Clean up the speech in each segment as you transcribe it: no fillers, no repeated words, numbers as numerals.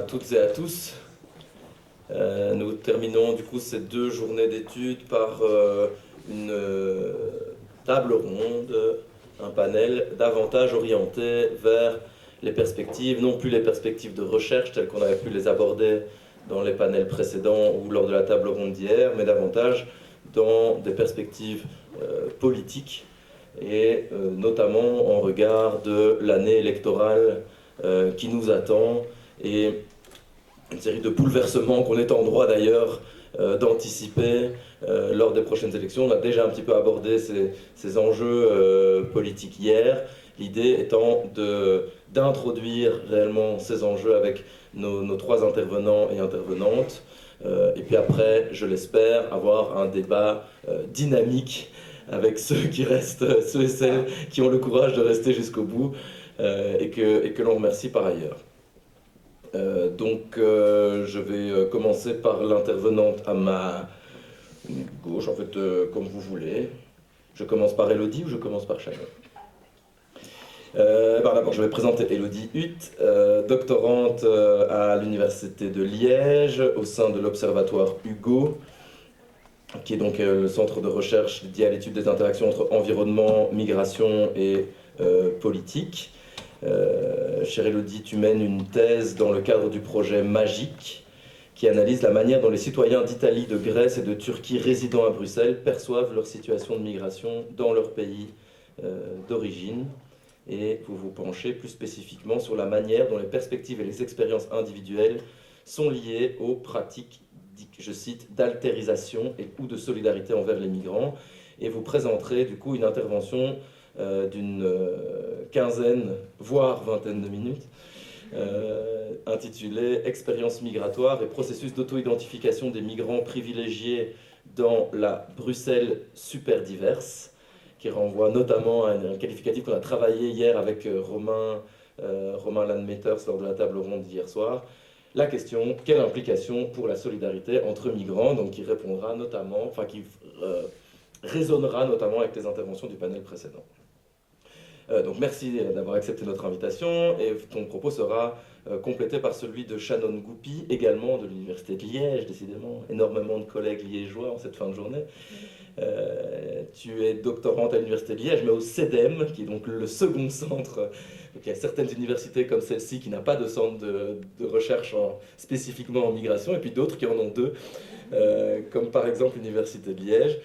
toutes et à tous. Nous terminons du coup ces 2 journées d'études par une table ronde, un panel davantage orienté vers les perspectives, non plus les perspectives de recherche telles qu'on avait pu les aborder dans les panels précédents ou lors de la table ronde d'hier, mais davantage dans des perspectives politiques et notamment en regard de l'année électorale qui nous attend et une série de bouleversements qu'on est en droit d'ailleurs d'anticiper lors des prochaines élections. On a déjà un petit peu abordé ces enjeux politiques hier, l'idée étant d'introduire réellement ces enjeux avec nos 3 intervenants et intervenantes, et puis après, je l'espère, avoir un débat dynamique avec ceux qui restent, ceux et celles qui ont le courage de rester jusqu'au bout, et que l'on remercie par ailleurs. Donc je vais commencer par l'intervenante à ma gauche, en fait, comme vous voulez. Je commence par Elodie ou je commence par Shannon? D'abord, je vais présenter Elodie Hutt, doctorante à l'Université de Liège, au sein de l'Observatoire Hugo, qui est donc le centre de recherche dédié à l'étude des interactions entre environnement, migration et politique. Chère Elodie, tu mènes une thèse dans le cadre du projet MAGIC, qui analyse la manière dont les citoyens d'Italie, de Grèce et de Turquie résidant à Bruxelles perçoivent leur situation de migration dans leur pays d'origine. Et vous vous penchez plus spécifiquement sur la manière dont les perspectives et les expériences individuelles sont liées aux pratiques, je cite, d'altérisation et ou de solidarité envers les migrants. Et vous présenterez du coup une intervention d'une quinzaine, voire vingtaine de minutes, intitulée « Expérience migratoire et processus d'auto-identification des migrants privilégiés dans la Bruxelles super diverse », qui renvoie notamment à un qualificatif qu'on a travaillé hier avec Romain Landmeters lors de la table ronde d'hier soir. La question, quelle implication pour la solidarité entre migrants, donc qui répondra notamment, enfin qui résonnera notamment avec les interventions du panel précédent. Donc merci d'avoir accepté notre invitation, et ton propos sera complété par celui de Shannon Goupy, également de l'Université de Liège, décidément, énormément de collègues liégeois en cette fin de journée. Tu es doctorante à l'Université de Liège, mais au CEDEM, qui est donc le second centre. Donc il y a certaines universités comme celle-ci qui n'a pas de centre de recherche spécifiquement en migration, et puis d'autres qui en ont 2, comme par exemple l'Université de Liège.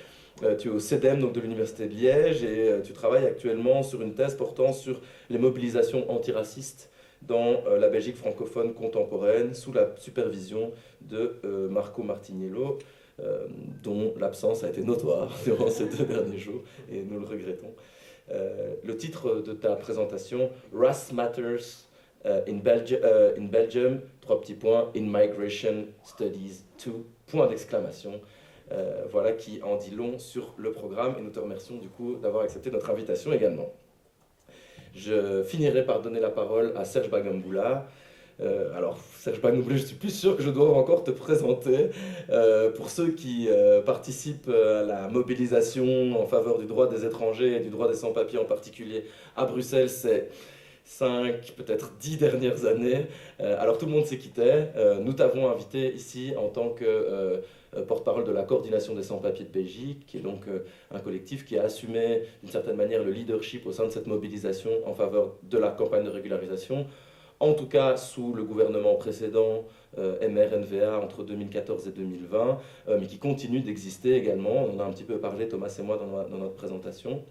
Tu es au CEDEM, donc de l'Université de Liège, et tu travailles actuellement sur une thèse portant sur les mobilisations antiracistes dans la Belgique francophone contemporaine, sous la supervision de Marco Martiniello, dont l'absence a été notoire durant ces 2 derniers jours, et nous le regrettons. Le titre de ta présentation, Race Matters in Belgium, 3 petits points, in Migration Studies 2, point d'exclamation. Voilà qui en dit long sur le programme, et nous te remercions du coup d'avoir accepté notre invitation également. Je finirai par donner la parole à Serge Bagamboula. Alors, Serge Bagamboula, je suis plus sûr que je dois encore te présenter. Pour ceux qui participent à la mobilisation en faveur du droit des étrangers et du droit des sans-papiers en particulier à Bruxelles, c'est 5, peut-être 10 dernières années. Alors tout le monde s'est quitté. Nous t'avons invité ici en tant que porte-parole de la coordination des sans-papiers de Belgique, qui est donc un collectif qui a assumé d'une certaine manière le leadership au sein de cette mobilisation en faveur de la campagne de régularisation, en tout cas sous le gouvernement précédent MR-NVA entre 2014 et 2020, mais qui continue d'exister également. On en a un petit peu parlé, Thomas et moi, dans notre présentation.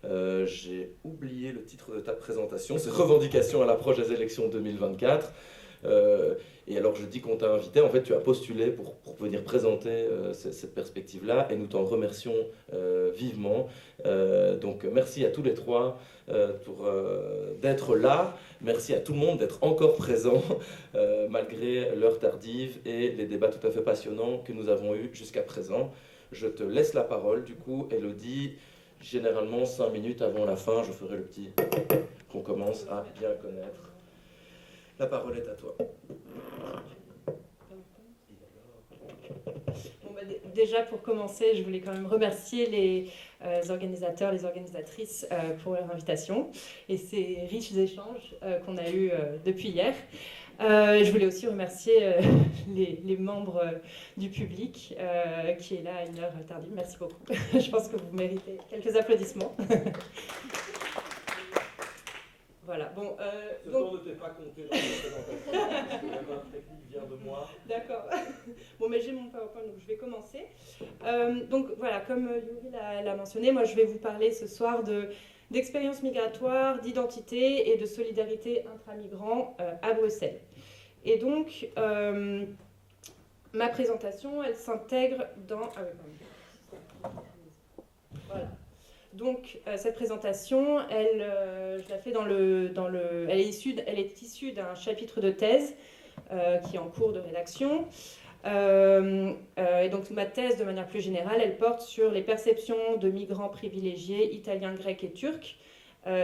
J'ai oublié le titre de ta présentation, c'est Revendication à l'approche des élections 2024. Et alors je dis qu'on t'a invité, en fait tu as postulé pour venir présenter cette perspective-là, et nous t'en remercions vivement. Donc merci à tous les 3 d'être là, merci à tout le monde d'être encore présent malgré l'heure tardive et les débats tout à fait passionnants que nous avons eus jusqu'à présent. Je te laisse la parole du coup, Elodie. Généralement 5 minutes avant la fin, je ferai le petit qu'on commence à bien connaître. La parole est à toi. Bon, déjà pour commencer, je voulais quand même remercier les organisateurs, les organisatrices pour leur invitation et ces riches échanges qu'on a eus depuis hier. Je voulais aussi remercier les membres du public qui est là à une heure tardive. Merci beaucoup. Je pense que vous méritez quelques applaudissements. Voilà, bon... Ce temps ne t'est pas compté dans la présentation. La main technique vient de moi. D'accord. Bon, mais j'ai mon PowerPoint, donc je vais commencer. Donc voilà, comme Yuri l'a mentionné, moi je vais vous parler ce soir d'expériences migratoires, d'identité et de solidarité intra-migrants à Bruxelles. Et donc, ma présentation, elle s'intègre dans... Ah oui, voilà. Donc, cette présentation, je la fais elle est issue d'un chapitre de thèse qui est en cours de rédaction. Et donc, ma thèse, de manière plus générale, elle porte sur les perceptions de migrants privilégiés italiens, grecs et turcs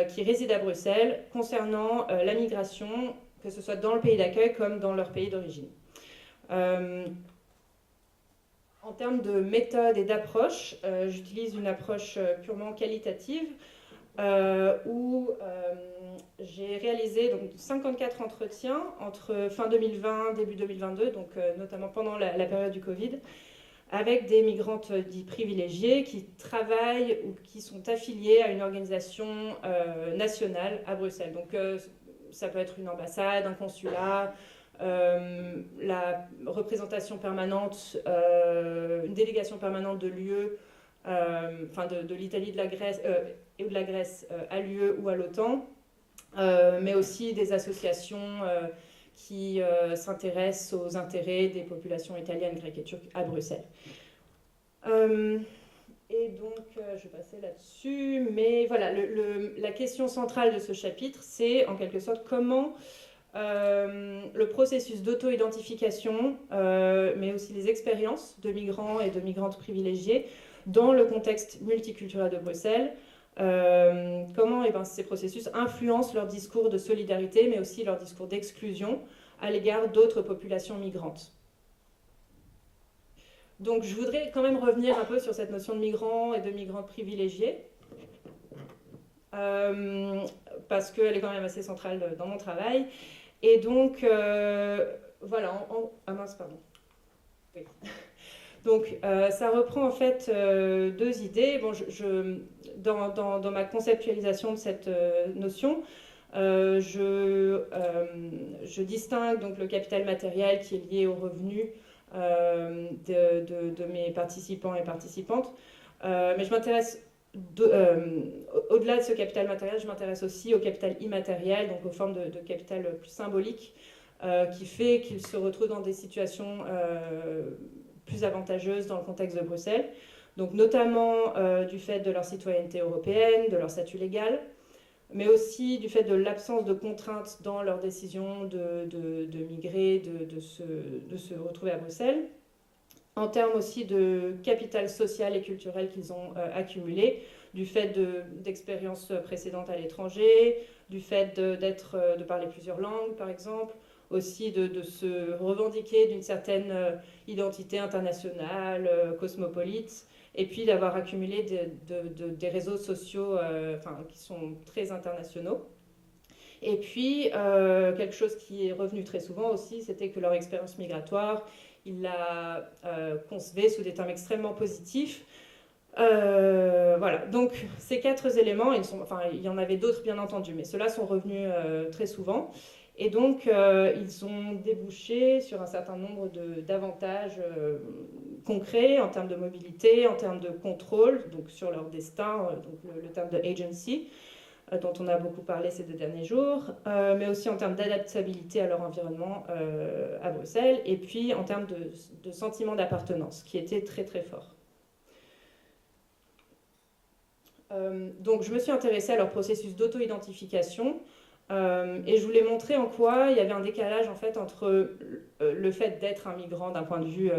qui résident à Bruxelles concernant la migration, que ce soit dans le pays d'accueil comme dans leur pays d'origine. En termes de méthode et d'approche, j'utilise une approche purement qualitative où j'ai réalisé donc 54 entretiens entre fin 2020 début 2022, donc notamment pendant la période du Covid, avec des migrantes dites privilégiées qui travaillent ou qui sont affiliées à une organisation nationale à Bruxelles. Donc ça peut être une ambassade, un consulat, la représentation permanente, une délégation permanente de l'UE, enfin de l'Italie, de la Grèce et de la Grèce à l'UE ou à l'OTAN, mais aussi des associations qui s'intéressent aux intérêts des populations italiennes, grecques et turques à Bruxelles. Et donc, je vais passer là-dessus, mais voilà, la question centrale de ce chapitre, c'est en quelque sorte comment le processus d'auto-identification, mais aussi les expériences de migrants et de migrantes privilégiées dans le contexte multiculturel de Bruxelles, comment ces processus influencent leur discours de solidarité, mais aussi leur discours d'exclusion à l'égard d'autres populations migrantes. Donc je voudrais quand même revenir un peu sur cette notion de migrants et de migrantes privilégiés, parce qu'elle est quand même assez centrale dans mon travail. Et donc, voilà, ah mince, pardon. Oui. Donc, ça reprend en fait deux idées. Bon, dans ma conceptualisation de cette notion, je distingue donc le capital matériel qui est lié aux revenus de mes participants et participantes. Mais je m'intéresse, au-delà de ce capital matériel, je m'intéresse aussi au capital immatériel, donc aux formes de capital plus symbolique, qui fait qu'ils se retrouvent dans des situations plus avantageuses dans le contexte de Bruxelles, donc notamment du fait de leur citoyenneté européenne, de leur statut légal, mais aussi du fait de l'absence de contraintes dans leur décision de migrer, de se retrouver à Bruxelles, en termes aussi de capital social et culturel qu'ils ont accumulé, du fait d'expériences précédentes à l'étranger, du fait de parler plusieurs langues, par exemple, aussi de se revendiquer d'une certaine identité internationale, cosmopolite, et puis d'avoir accumulé des réseaux sociaux qui sont très internationaux. Et puis, quelque chose qui est revenu très souvent aussi, c'était que leur expérience migratoire, ils la concevaient sous des termes extrêmement positifs. Voilà, donc ces quatre éléments, il y en avait d'autres bien entendu, mais ceux-là sont revenus très souvent. Et donc, ils ont débouché sur un certain nombre d'avantages concrets en termes de mobilité, en termes de contrôle, donc sur leur destin, donc le terme de agency, dont on a beaucoup parlé ces 2 derniers jours, mais aussi en termes d'adaptabilité à leur environnement à Bruxelles, et puis en termes de sentiment d'appartenance, qui était très très fort. Donc je me suis intéressée à leur processus d'auto-identification, et je voulais montrer en quoi il y avait un décalage en fait entre le fait d'être un migrant d'un point de vue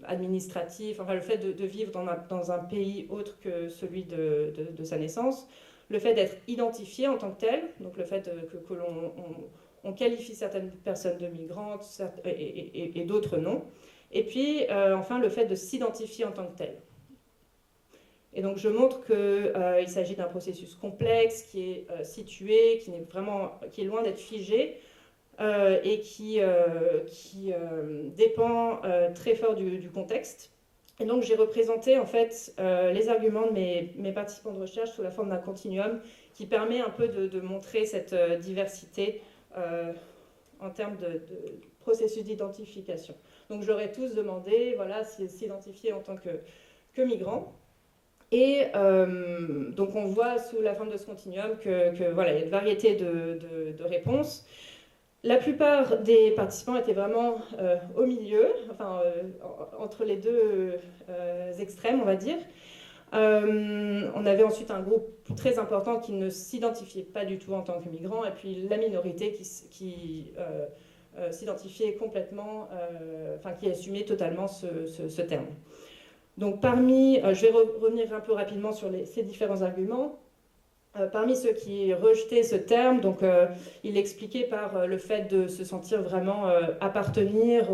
administratif, enfin le fait de vivre dans un pays autre que celui de sa naissance, le fait d'être identifié en tant que tel, donc le fait que l'on qualifie certaines personnes de migrantes et d'autres non, et puis enfin le fait de s'identifier en tant que tel. Et donc je montre qu'il s'agit d'un processus complexe, qui est situé, qui est loin d'être figé, et qui dépend très fort du contexte. Et donc j'ai représenté en fait les arguments de mes participants de recherche sous la forme d'un continuum qui permet un peu de montrer cette diversité en termes de processus d'identification. Donc j'aurais tous demandé, voilà, s'identifier en tant que migrants. Et donc on voit sous la forme de ce continuum que voilà, il y a une variété de réponses. La plupart des participants étaient vraiment au milieu, enfin entre les deux extrêmes, on va dire. On avait ensuite un groupe très important qui ne s'identifiait pas du tout en tant que migrant, et puis la minorité qui s'identifiait complètement, enfin qui assumait totalement ce terme. Donc je vais revenir un peu rapidement sur ces différents arguments. Parmi ceux qui rejetaient ce terme, donc, il l'expliquait par le fait de se sentir vraiment appartenir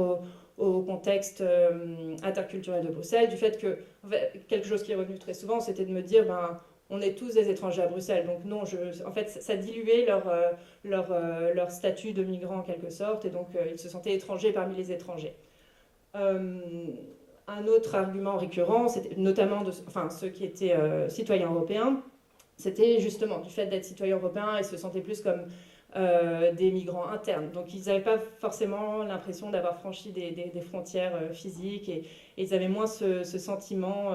au contexte interculturel de Bruxelles, du fait que quelque chose qui est revenu très souvent, c'était de me dire on est tous des étrangers à Bruxelles. Donc non, en fait, ça diluait leur statut de migrant en quelque sorte, et donc ils se sentaient étrangers parmi les étrangers. Un autre argument récurrent, c'était notamment ceux qui étaient citoyens européens, c'était justement du fait d'être citoyens européens, ils se sentaient plus comme des migrants internes. Donc ils n'avaient pas forcément l'impression d'avoir franchi des frontières physiques, et ils avaient moins ce sentiment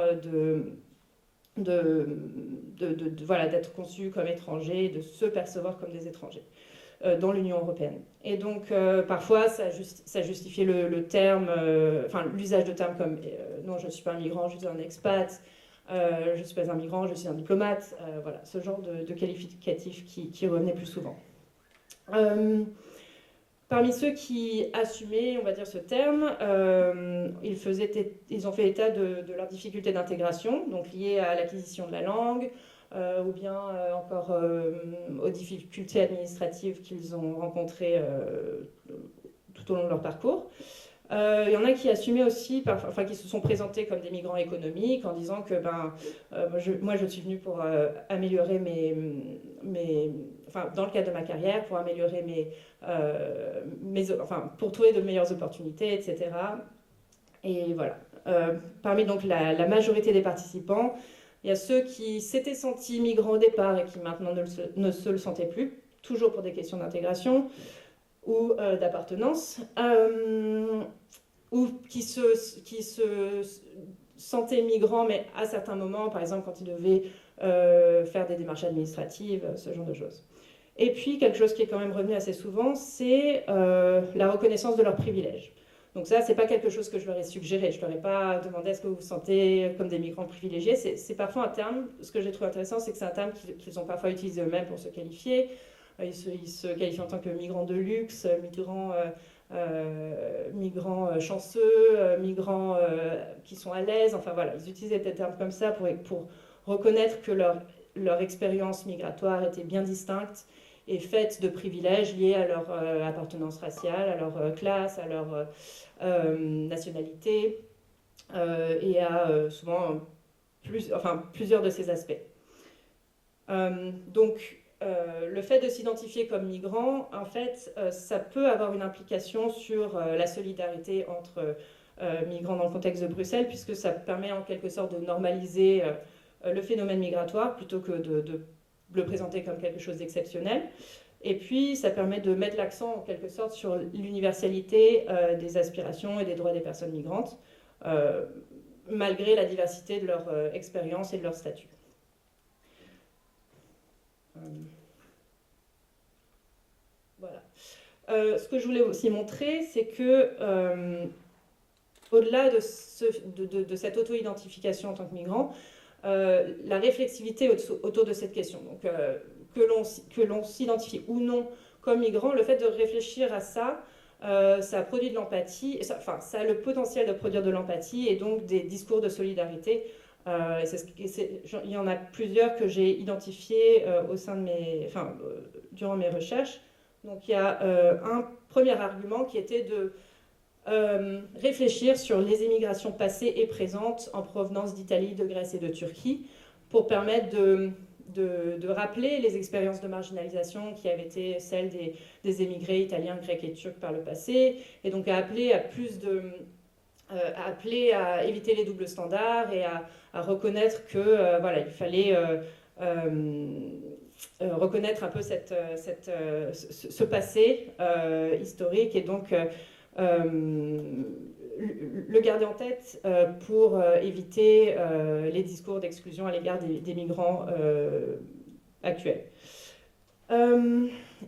voilà, d'être conçus comme étrangers, de se percevoir comme des étrangers dans l'Union européenne. Et donc parfois ça justifiait le terme, l'usage de termes comme non, je ne suis pas un migrant, je suis un expat. Je ne suis pas un migrant, je suis un diplomate, voilà, ce genre de qualificatifs qui revenaient plus souvent. Parmi ceux qui assumaient, on va dire, ce terme, ils ont fait état de leurs difficultés d'intégration, donc liées à l'acquisition de la langue, ou bien encore aux difficultés administratives qu'ils ont rencontrées tout au long de leur parcours. Il y en a qui assumaient aussi, qui se sont présentés comme des migrants économiques en disant que moi je suis venu pour améliorer dans le cadre de ma carrière, pour améliorer pour trouver de meilleures opportunités, etc. Et voilà. Parmi donc la majorité des participants, il y a ceux qui s'étaient sentis migrants au départ et qui maintenant ne se le sentaient plus, toujours pour des questions d'intégration ou d'appartenance, ou qui se sentaient migrants, mais à certains moments, par exemple quand ils devaient faire des démarches administratives, ce genre de choses. Et puis, quelque chose qui est quand même revenu assez souvent, c'est la reconnaissance de leurs privilèges. Donc ça, c'est pas quelque chose que je leur ai suggéré. Je leur ai pas demandé est-ce que vous vous sentez comme des migrants privilégiés. C'est parfois un terme, ce que j'ai trouvé intéressant, c'est que c'est un terme qu'ils ont parfois utilisé eux-mêmes pour se qualifier. Ils se qualifient en tant que migrants de luxe, migrants chanceux, migrants qui sont à l'aise. Enfin voilà, ils utilisaient des termes comme ça pour reconnaître que leur expérience migratoire était bien distincte et faite de privilèges liés à leur appartenance raciale, à leur classe, à leur nationalité, et à souvent plusieurs de ces aspects. Donc, le fait de s'identifier comme migrant, en fait, ça peut avoir une implication sur la solidarité entre migrants dans le contexte de Bruxelles, puisque ça permet en quelque sorte de normaliser le phénomène migratoire plutôt que de le présenter comme quelque chose d'exceptionnel. Et puis, ça permet de mettre l'accent en quelque sorte sur l'universalité des aspirations et des droits des personnes migrantes, malgré la diversité de leur expérience et de leur statut. Voilà. Ce que je voulais aussi montrer, c'est que au-delà de cette auto-identification en tant que migrant, la réflexivité autour de cette question, donc que l'on s'identifie ou non comme migrant, le fait de réfléchir à ça, ça produit de l'empathie, ça a le potentiel de produire de l'empathie et donc des discours de solidarité. Il y en a plusieurs que j'ai identifiés au sein de durant mes recherches. Donc il y a un premier argument qui était de réfléchir sur les émigrations passées et présentes en provenance d'Italie, de Grèce et de Turquie pour permettre de rappeler les expériences de marginalisation qui avaient été celles des émigrés italiens, grecs et turcs par le passé, et donc à appeler à éviter les doubles standards et à reconnaître que voilà, il fallait reconnaître un peu ce passé historique et donc le garder en tête pour éviter les discours d'exclusion à l'égard des migrants actuels.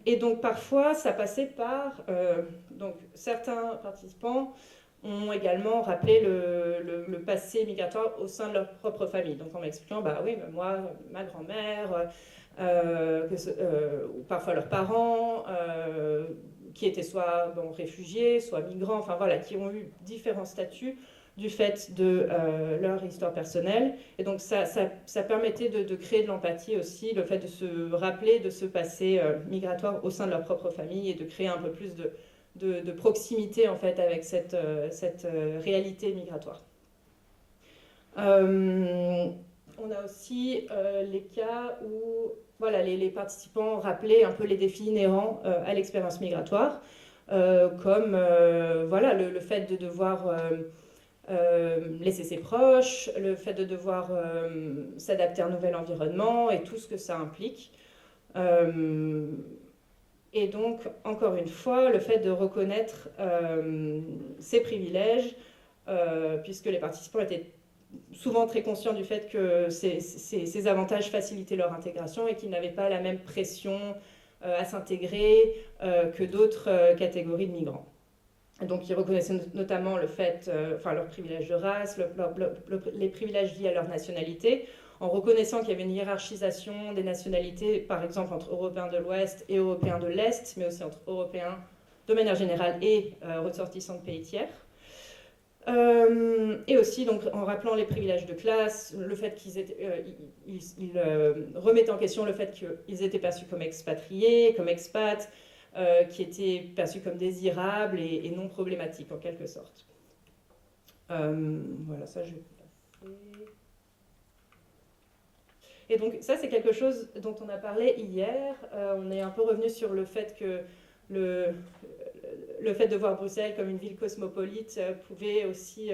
Et donc parfois ça passait par donc certains participants ont également rappelé le passé migratoire au sein de leur propre famille. Donc en m'expliquant, bah oui, moi, ma grand-mère, ou parfois leurs parents, qui étaient soit réfugiés, soit migrants, enfin voilà, qui ont eu différents statuts du fait de leur histoire personnelle. Et donc ça permettait de créer de l'empathie aussi, le fait de se rappeler de ce passé migratoire au sein de leur propre famille et de créer un peu plus de proximité en fait avec cette réalité migratoire. On a aussi les cas où voilà, les participants rappelaient un peu les défis inhérents à l'expérience migratoire, comme voilà, le fait de devoir laisser ses proches, le fait de devoir s'adapter à un nouvel environnement et tout ce que ça implique. Et donc, encore une fois, le fait de reconnaître ces privilèges, puisque les participants étaient souvent très conscients du fait que ces avantages facilitaient leur intégration et qu'ils n'avaient pas la même pression à s'intégrer que d'autres catégories de migrants. Donc, ils reconnaissaient notamment le fait, leurs privilèges de race, les privilèges liés à leur nationalité, en reconnaissant qu'il y avait une hiérarchisation des nationalités, par exemple entre Européens de l'Ouest et Européens de l'Est, mais aussi entre Européens de manière générale et ressortissants de pays tiers. Et aussi donc, en rappelant les privilèges de classe, le fait qu'ils remettaient en question le fait qu'ils étaient perçus comme expatriés, comme expats, qui étaient perçus comme désirables et non problématiques en quelque sorte. Voilà, ça je vais passer. Et donc ça c'est quelque chose dont on a parlé hier. On est un peu revenu sur le fait que le fait de voir Bruxelles comme une ville cosmopolite pouvait aussi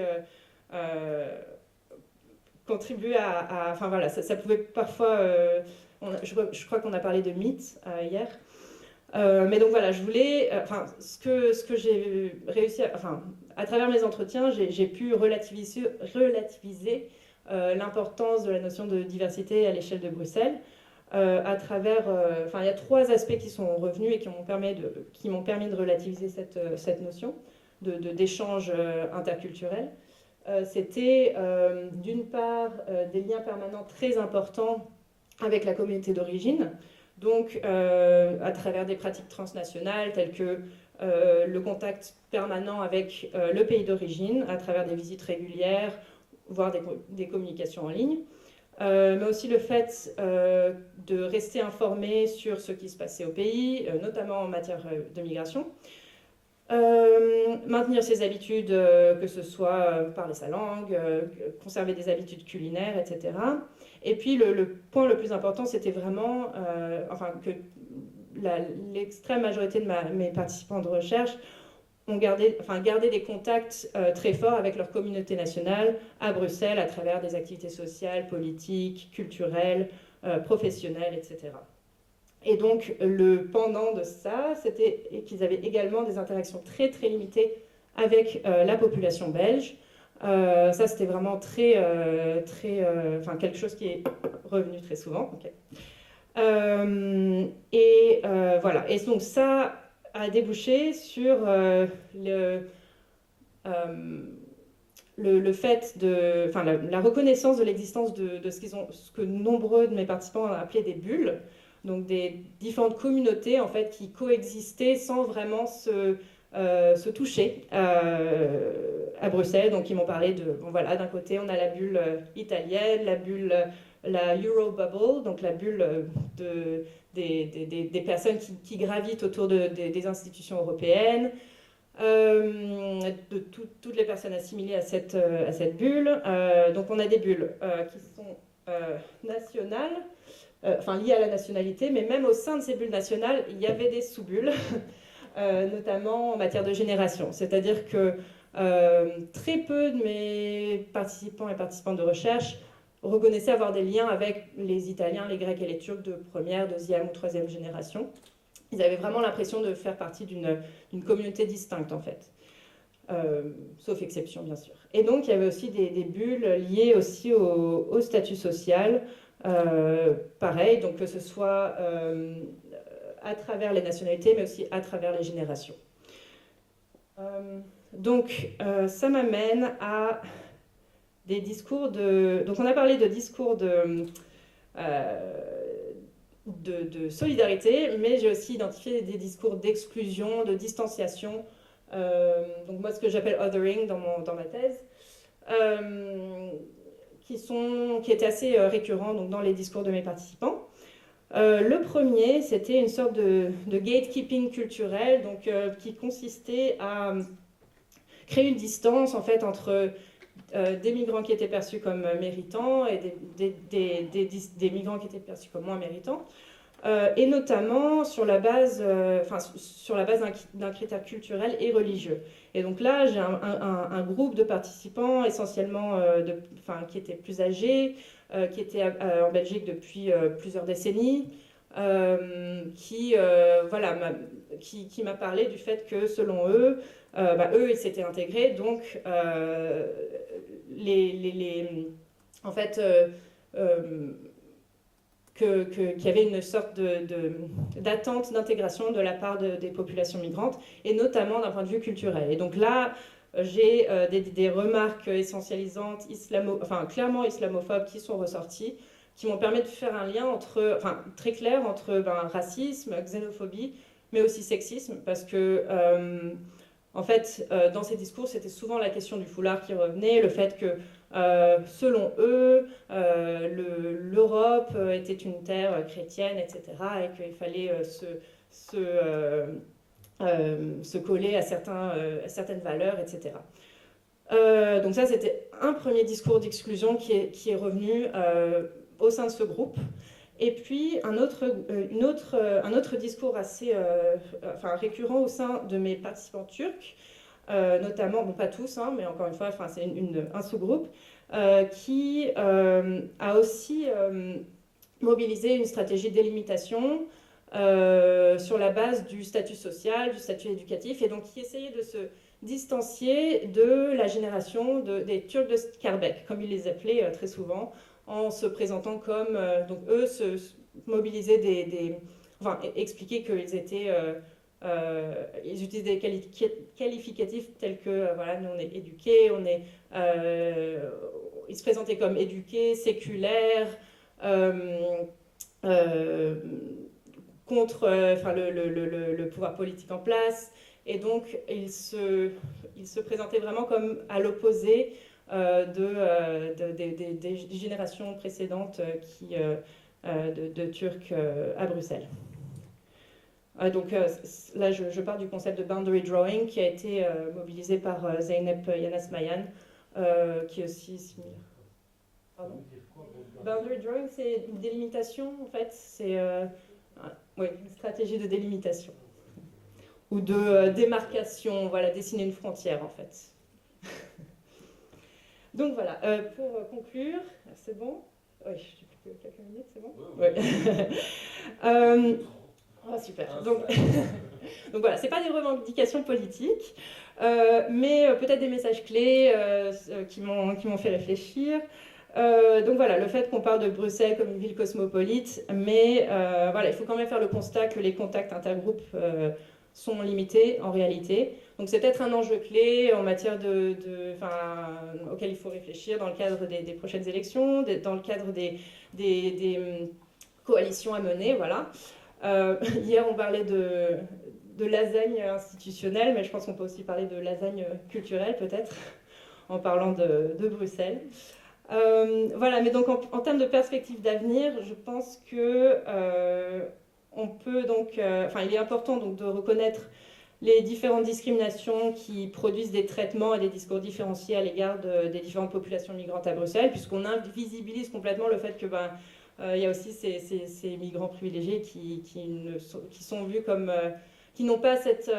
contribuer enfin voilà, ça pouvait parfois... je crois qu'on a parlé de mythes hier. Mais donc voilà, je voulais, ce que j'ai réussi à travers mes entretiens, j'ai pu relativiser l'importance de la notion de diversité à l'échelle de Bruxelles. À travers, il y a 3 aspects qui sont revenus et qui m'ont permis de relativiser cette notion d'échange interculturel. C'était d'une part des liens permanents très importants avec la communauté d'origine. Donc, à travers des pratiques transnationales telles que le contact permanent avec le pays d'origine, à travers des visites régulières, voire des communications en ligne, mais aussi le fait de rester informé sur ce qui se passait au pays, notamment en matière de migration. Maintenir ses habitudes, que ce soit parler sa langue, conserver des habitudes culinaires, etc. Et puis le point le plus important, c'était vraiment que l'extrême majorité de mes participants de recherche ont gardé des contacts très forts avec leur communauté nationale à Bruxelles à travers des activités sociales, politiques, culturelles, professionnelles, etc. Et donc, le pendant de ça, c'était qu'ils avaient également des interactions très, très limitées avec la population belge. Ça, c'était vraiment quelque chose qui est revenu très souvent. Okay. Voilà. Et donc, ça a débouché sur le fait la reconnaissance de l'existence de ce que nombreux de mes participants ont appelé des bulles. Donc des différentes communautés en fait qui coexistaient sans vraiment se toucher à Bruxelles. Donc ils m'ont parlé d'un côté on a la bulle italienne, la Eurobubble, donc la bulle des personnes qui gravitent autour des institutions européennes, de toutes les personnes assimilées à cette bulle. Donc on a des bulles qui sont nationales, liées à la nationalité, mais même au sein de ces bulles nationales, il y avait des sous-bulles, notamment en matière de génération. C'est-à-dire que très peu de mes participants et participantes de recherche reconnaissaient avoir des liens avec les Italiens, les Grecs et les Turcs de première, deuxième ou troisième génération. Ils avaient vraiment l'impression de faire partie d'une communauté distincte, en fait. Sauf exception, bien sûr. Et donc, il y avait aussi des bulles liées aussi au statut social. Pareil, donc que ce soit à travers les nationalités, mais aussi à travers les générations. Donc, ça m'amène à des discours de... Donc, on a parlé de discours de solidarité, mais j'ai aussi identifié des discours d'exclusion, de distanciation. Donc, moi, ce que j'appelle othering dans ma thèse, qui étaient assez récurrents donc, dans les discours de mes participants. Le premier, c'était une sorte de gatekeeping culturel, donc, qui consistait à créer une distance en fait, entre des migrants qui étaient perçus comme méritants et des migrants qui étaient perçus comme moins méritants, et notamment sur la base d'un critère culturel et religieux. Et donc là, j'ai un groupe de participants essentiellement qui étaient plus âgés, qui étaient en Belgique depuis plusieurs décennies, qui m'a parlé du fait que selon eux, eux ils s'étaient intégrés, donc qu'il y avait une sorte d'attente d'intégration de la part des populations migrantes, et notamment d'un point de vue culturel. Et donc là, j'ai des remarques essentialisantes, clairement islamophobes, qui sont ressorties, qui m'ont permis de faire un lien très clair entre racisme, xénophobie, mais aussi sexisme, parce que en fait, dans ces discours, c'était souvent la question du foulard qui revenait, le fait que, selon eux, l'Europe était une terre chrétienne, etc., et qu'il fallait se coller à certaines valeurs, etc. Donc ça, c'était un premier discours d'exclusion qui est revenu au sein de ce groupe. Et puis un autre discours assez récurrent au sein de mes participants turcs, notamment, bon pas tous, hein, mais encore une fois, c'est un sous-groupe, qui a aussi mobilisé une stratégie de délimitation sur la base du statut social, du statut éducatif, et donc qui essayait de se distancier de la génération des Turcs de Scarbeck, comme ils les appelaient très souvent, en se présentant comme... donc eux se mobilisaient expliquaient qu'ils étaient... ils utilisaient des qualificatifs tels que, voilà, nous on est éduqués, ils se présentaient comme éduqués, séculaires, contre le pouvoir politique en place, et donc ils se présentaient vraiment comme à l'opposé des générations précédentes de Turcs à Bruxelles. Donc là, je pars du concept de boundary drawing qui a été mobilisé par Zeynep Yanasmayan, qui est aussi similaire. Pardon ? Boundary drawing, c'est une délimitation, en fait. C'est une stratégie de délimitation. Ou de démarcation, voilà, dessiner une frontière, en fait. Donc voilà, pour conclure, c'est bon ? Oui, j'ai plus que quelques minutes, c'est bon ? Oui. Super. Donc voilà, c'est pas des revendications politiques, mais peut-être des messages clés qui m'ont fait réfléchir. Donc voilà, le fait qu'on parle de Bruxelles comme une ville cosmopolite, mais il faut quand même faire le constat que les contacts intergroupes sont limités en réalité. Donc c'est peut-être un enjeu clé en matière auquel il faut réfléchir dans le cadre des prochaines élections, dans le cadre des coalitions à mener, voilà. Hier, on parlait de lasagne institutionnelle, mais je pense qu'on peut aussi parler de lasagne culturelle, peut-être, en parlant de Bruxelles. Voilà, mais donc en termes de perspective d'avenir, je pense que on peut donc, il est important donc de reconnaître les différentes discriminations qui produisent des traitements et des discours différenciés à l'égard des différentes populations migrantes à Bruxelles, puisqu'on invisibilise complètement le fait que Il y a aussi ces migrants privilégiés qui sont vus comme... qui n'ont pas cette...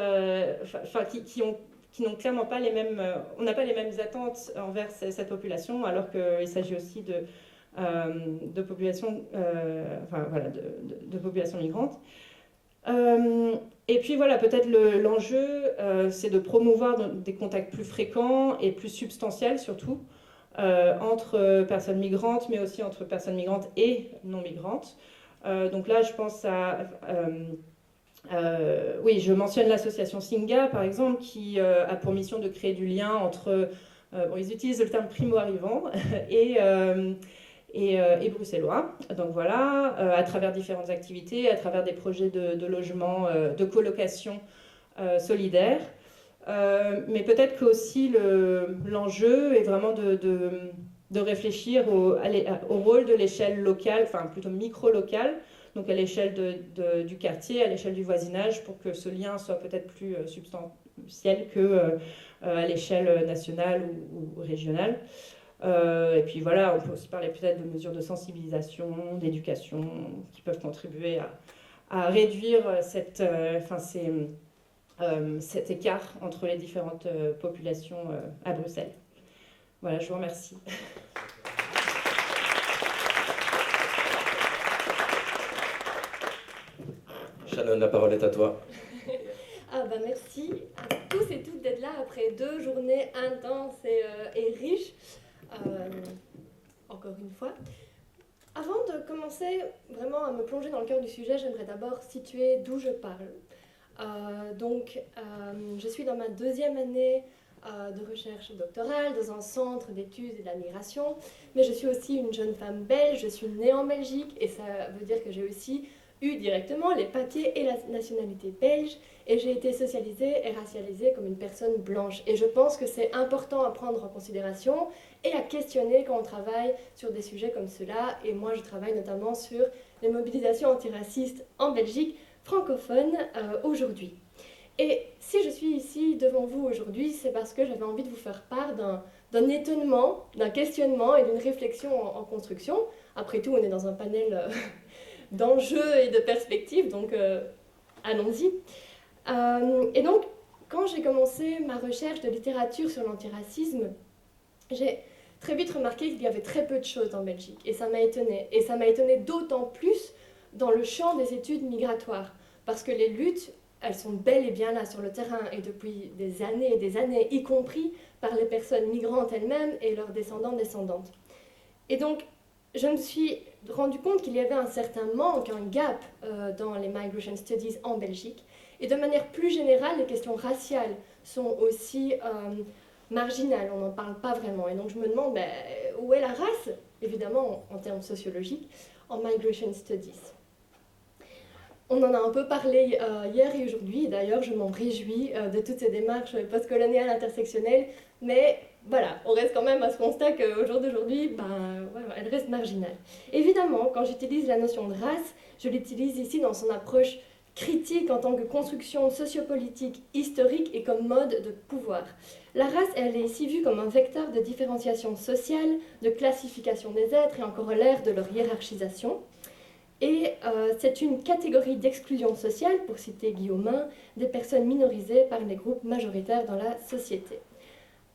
qui n'ont clairement pas les mêmes... on n'a pas les mêmes attentes envers cette population, alors qu'il s'agit aussi de populations de populations migrantes. Et puis voilà, peut-être l'enjeu, c'est de promouvoir des contacts plus fréquents et plus substantiels surtout, entre personnes migrantes, mais aussi entre personnes migrantes et non migrantes. Donc là, je pense oui, je mentionne l'association Singa, par exemple, qui a pour mission de créer du lien entre... bon, ils utilisent le terme primo-arrivant et bruxellois. Donc voilà, à travers différentes activités, à travers des projets de logement, de colocation solidaire. Mais peut-être qu'aussi l'enjeu est vraiment de réfléchir au rôle de l'échelle locale, enfin plutôt micro-locale, donc à l'échelle du quartier, à l'échelle du voisinage, pour que ce lien soit peut-être plus substantiel qu'à l'échelle nationale ou régionale. Et puis voilà, on peut aussi parler peut-être de mesures de sensibilisation, d'éducation, qui peuvent contribuer à réduire cet écart entre les différentes populations à Bruxelles. Voilà, je vous remercie. Shannon, la parole est à toi. Merci à tous et toutes d'être là après 2 journées intenses et riches. Encore une fois. Avant de commencer vraiment à me plonger dans le cœur du sujet, j'aimerais d'abord situer d'où je parle. Je suis dans ma 2e année de recherche doctorale dans un centre d'études et de la migration, mais je suis aussi une jeune femme belge, je suis née en Belgique et ça veut dire que j'ai aussi eu directement les papiers et la nationalité belge et j'ai été socialisée et racialisée comme une personne blanche. Et je pense que c'est important à prendre en considération et à questionner quand on travaille sur des sujets comme cela. Et moi, je travaille notamment sur les mobilisations antiracistes en Belgique francophone aujourd'hui. Et si je suis ici devant vous aujourd'hui, c'est parce que j'avais envie de vous faire part d'un étonnement, d'un questionnement et d'une réflexion en construction. Après tout, on est dans un panel d'enjeux et de perspectives, donc allons-y. Et donc, quand j'ai commencé ma recherche de littérature sur l'antiracisme, j'ai très vite remarqué qu'il y avait très peu de choses en Belgique, et ça m'a étonnée. Et ça m'a étonnée d'autant plus dans le champ des études migratoires, parce que les luttes, elles sont bel et bien là sur le terrain, et depuis des années, y compris par les personnes migrantes elles-mêmes et leurs descendantes. Et donc, je me suis rendu compte qu'il y avait un certain manque, un gap dans les Migration Studies en Belgique. Et de manière plus générale, les questions raciales sont aussi marginales, on n'en parle pas vraiment. Et donc je me demande, où est la race, évidemment en termes sociologiques, en Migration Studies. On en a un peu parlé hier et aujourd'hui, et d'ailleurs je m'en réjouis de toutes ces démarches postcoloniales intersectionnelles, mais voilà, on reste quand même à ce constat qu'au jour d'aujourd'hui, elle reste marginale. Évidemment, quand j'utilise la notion de race, je l'utilise ici dans son approche critique en tant que construction sociopolitique historique et comme mode de pouvoir. La race, elle est ici vue comme un vecteur de différenciation sociale, de classification des êtres et en corollaire de leur hiérarchisation. Et c'est une catégorie d'exclusion sociale, pour citer Guillaumin, des personnes minorisées par les groupes majoritaires dans la société.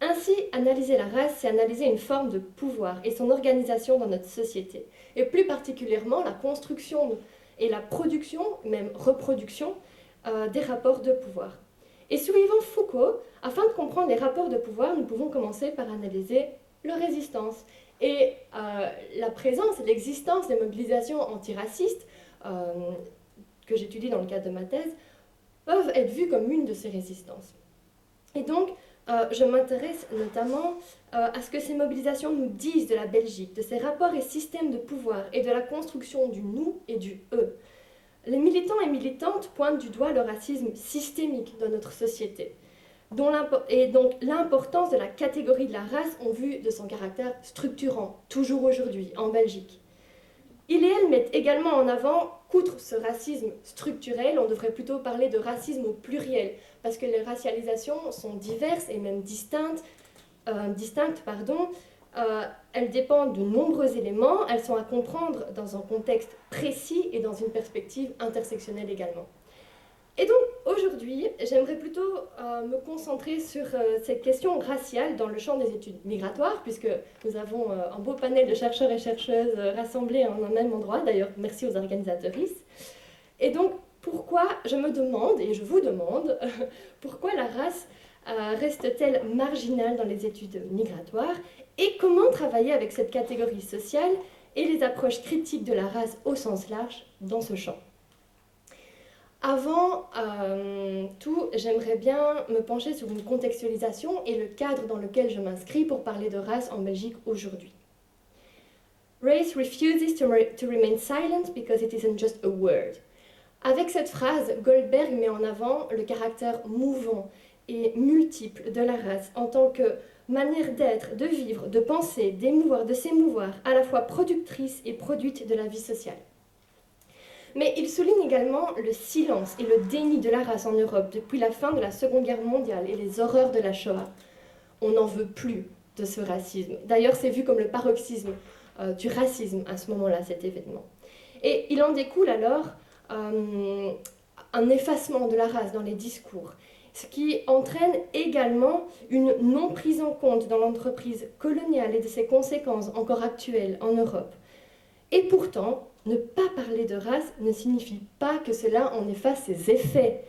Ainsi, analyser la race, c'est analyser une forme de pouvoir et son organisation dans notre société, et plus particulièrement la construction et la production, même reproduction, des rapports de pouvoir. Et suivant Foucault, afin de comprendre les rapports de pouvoir, nous pouvons commencer par analyser leur résistance. Et la présence et l'existence des mobilisations antiracistes, que j'étudie dans le cadre de ma thèse, peuvent être vues comme une de ces résistances. Et donc, je m'intéresse notamment à ce que ces mobilisations nous disent de la Belgique, de ses rapports et systèmes de pouvoir et de la construction du nous et du eux. Les militants et militantes pointent du doigt le racisme systémique dans notre société, et donc l'importance de la catégorie de la race en vue de son caractère structurant, toujours aujourd'hui, en Belgique. Il et elle mettent également en avant qu'outre ce racisme structurel, on devrait plutôt parler de racisme au pluriel, parce que les racialisations sont diverses et même distinctes, elles dépendent de nombreux éléments, elles sont à comprendre dans un contexte précis et dans une perspective intersectionnelle également. Et donc aujourd'hui, j'aimerais plutôt me concentrer sur cette question raciale dans le champ des études migratoires, puisque nous avons un beau panel de chercheurs et chercheuses rassemblés en un même endroit, d'ailleurs merci aux organisatrices. Et donc pourquoi, je me demande, et je vous demande, pourquoi la race reste-t-elle marginale dans les études migratoires et comment travailler avec cette catégorie sociale et les approches critiques de la race au sens large dans ce champ. Avant tout, j'aimerais bien me pencher sur une contextualisation et le cadre dans lequel je m'inscris pour parler de race en Belgique aujourd'hui. Race refuses to remain silent because it isn't just a word. Avec cette phrase, Goldberg met en avant le caractère mouvant et multiple de la race en tant que manière d'être, de vivre, de penser, d'émouvoir, de s'émouvoir, à la fois productrice et produite de la vie sociale. Mais il souligne également le silence et le déni de la race en Europe depuis la fin de la Seconde Guerre mondiale et les horreurs de la Shoah. On n'en veut plus de ce racisme. D'ailleurs, c'est vu comme le paroxysme du racisme à ce moment-là, cet événement. Et il en découle alors un effacement de la race dans les discours, ce qui entraîne également une non prise en compte dans l'entreprise coloniale et de ses conséquences encore actuelles en Europe. Et pourtant, ne pas parler de race ne signifie pas que cela en efface ses effets.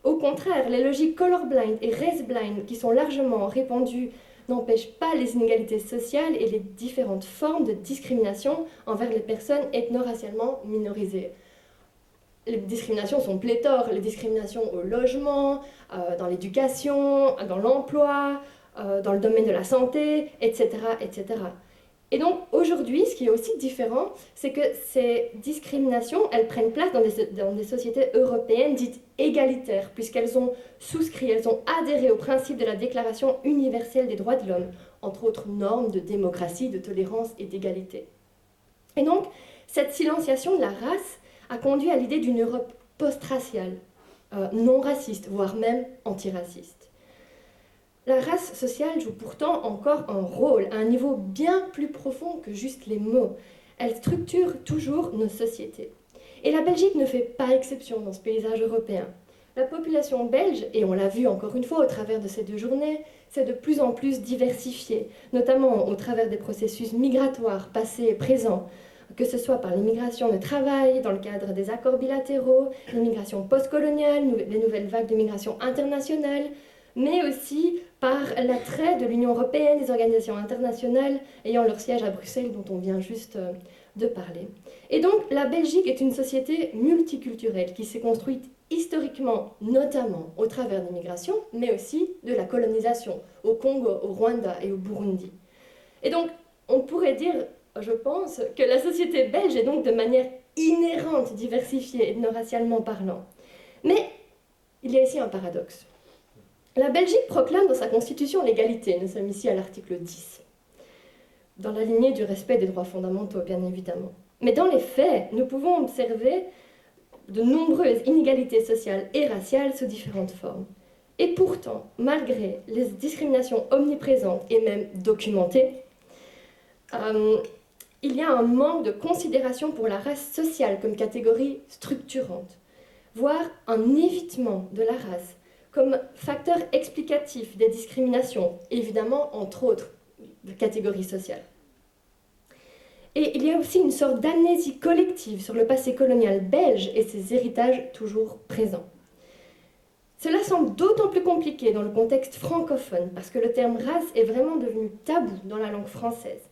Au contraire, les logiques colorblind et raceblind qui sont largement répandues n'empêchent pas les inégalités sociales et les différentes formes de discrimination envers les personnes ethno-racialement minorisées. Les discriminations sont pléthores, les discriminations au logement, dans l'éducation, dans l'emploi, dans le domaine de la santé, etc., etc. Et donc aujourd'hui, ce qui est aussi différent, c'est que ces discriminations, elles prennent place dans des sociétés européennes dites égalitaires, puisqu'elles ont souscrit, elles ont adhéré au principe de la Déclaration universelle des droits de l'homme, entre autres normes de démocratie, de tolérance et d'égalité. Et donc, cette silenciation de la race a conduit à l'idée d'une Europe post-raciale, non raciste, voire même antiraciste. La race sociale joue pourtant encore un rôle à un niveau bien plus profond que juste les mots. Elle structure toujours nos sociétés. Et la Belgique ne fait pas exception dans ce paysage européen. La population belge, et on l'a vu encore une fois au travers de ces 2 journées, s'est de plus en plus diversifiée, notamment au travers des processus migratoires passés et présents, que ce soit par l'immigration de travail, dans le cadre des accords bilatéraux, l'immigration postcoloniale, les nouvelles vagues de migration internationale, mais aussi par l'attrait de l'Union européenne, des organisations internationales ayant leur siège à Bruxelles, dont on vient juste de parler. Et donc, la Belgique est une société multiculturelle qui s'est construite historiquement, notamment au travers des migrations, mais aussi de la colonisation, au Congo, au Rwanda et au Burundi. Et donc, on pourrait dire, je pense, que la société belge est donc de manière inhérente diversifiée, ethno-racialement parlant. Mais il y a ici un paradoxe. La Belgique proclame dans sa constitution l'égalité, nous sommes ici à l'article 10, dans la lignée du respect des droits fondamentaux, bien évidemment. Mais dans les faits, nous pouvons observer de nombreuses inégalités sociales et raciales sous différentes formes. Et pourtant, malgré les discriminations omniprésentes et même documentées, il y a un manque de considération pour la race sociale comme catégorie structurante, voire un évitement de la race comme facteur explicatif des discriminations, évidemment entre autres catégories sociales. Et il y a aussi une sorte d'amnésie collective sur le passé colonial belge et ses héritages toujours présents. Cela semble d'autant plus compliqué dans le contexte francophone, parce que le terme race est vraiment devenu tabou dans la langue française.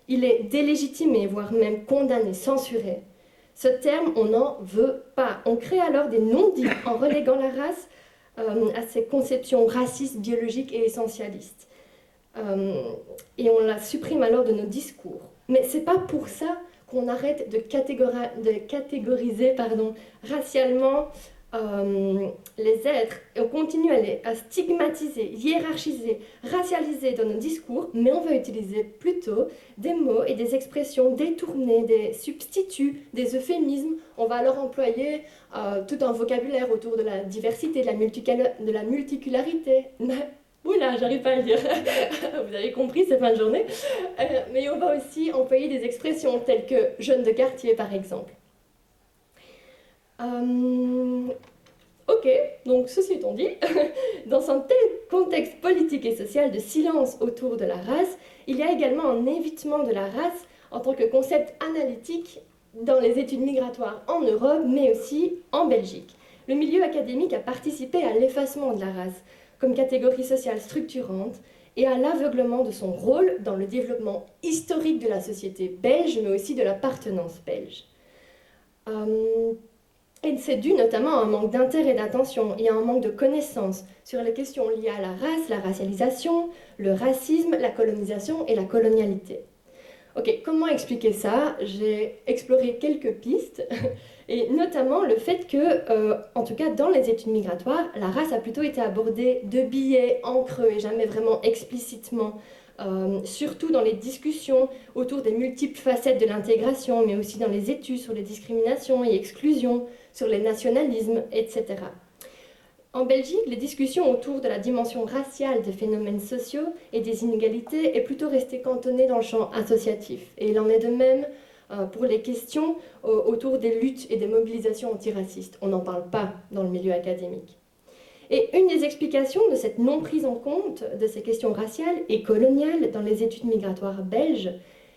Il est délégitimé, voire même condamné, censuré. Ce terme, on n'en veut pas. On crée alors des non-dits en reléguant la race à ces conceptions racistes, biologiques et essentialistes. Et on la supprime alors de nos discours. Mais ce n'est pas pour ça qu'on arrête de catégoriser racialement les êtres. Et on continue à stigmatiser, hiérarchiser, racialiser dans nos discours, mais on va utiliser plutôt des mots et des expressions détournées, des substituts, des euphémismes. On va alors employer tout un vocabulaire autour de la diversité, de la multicularité. Oula, j'arrive pas à le dire. Vous avez compris, c'est fin de journée. Mais on va aussi employer des expressions telles que jeune de quartier, par exemple. Ok, donc ceci étant dit, dans un tel contexte politique et social de silence autour de la race, il y a également un évitement de la race en tant que concept analytique dans les études migratoires en Europe, mais aussi en Belgique. Le milieu académique a participé à l'effacement de la race comme catégorie sociale structurante et à l'aveuglement de son rôle dans le développement historique de la société belge, mais aussi de l'appartenance belge. Et c'est dû notamment à un manque d'intérêt et d'attention et à un manque de connaissances sur les questions liées à la race, la racialisation, le racisme, la colonisation et la colonialité. Ok, comment expliquer ça? J'ai exploré quelques pistes, et notamment le fait que, en tout cas dans les études migratoires, la race a plutôt été abordée de biais en creux et jamais vraiment explicitement, surtout dans les discussions autour des multiples facettes de l'intégration, mais aussi dans les études sur les discriminations et exclusions, sur les nationalismes, etc. En Belgique, les discussions autour de la dimension raciale des phénomènes sociaux et des inégalités est plutôt restée cantonnée dans le champ associatif. Et il en est de même pour les questions autour des luttes et des mobilisations antiracistes. On n'en parle pas dans le milieu académique. Et une des explications de cette non-prise en compte de ces questions raciales et coloniales dans les études migratoires belges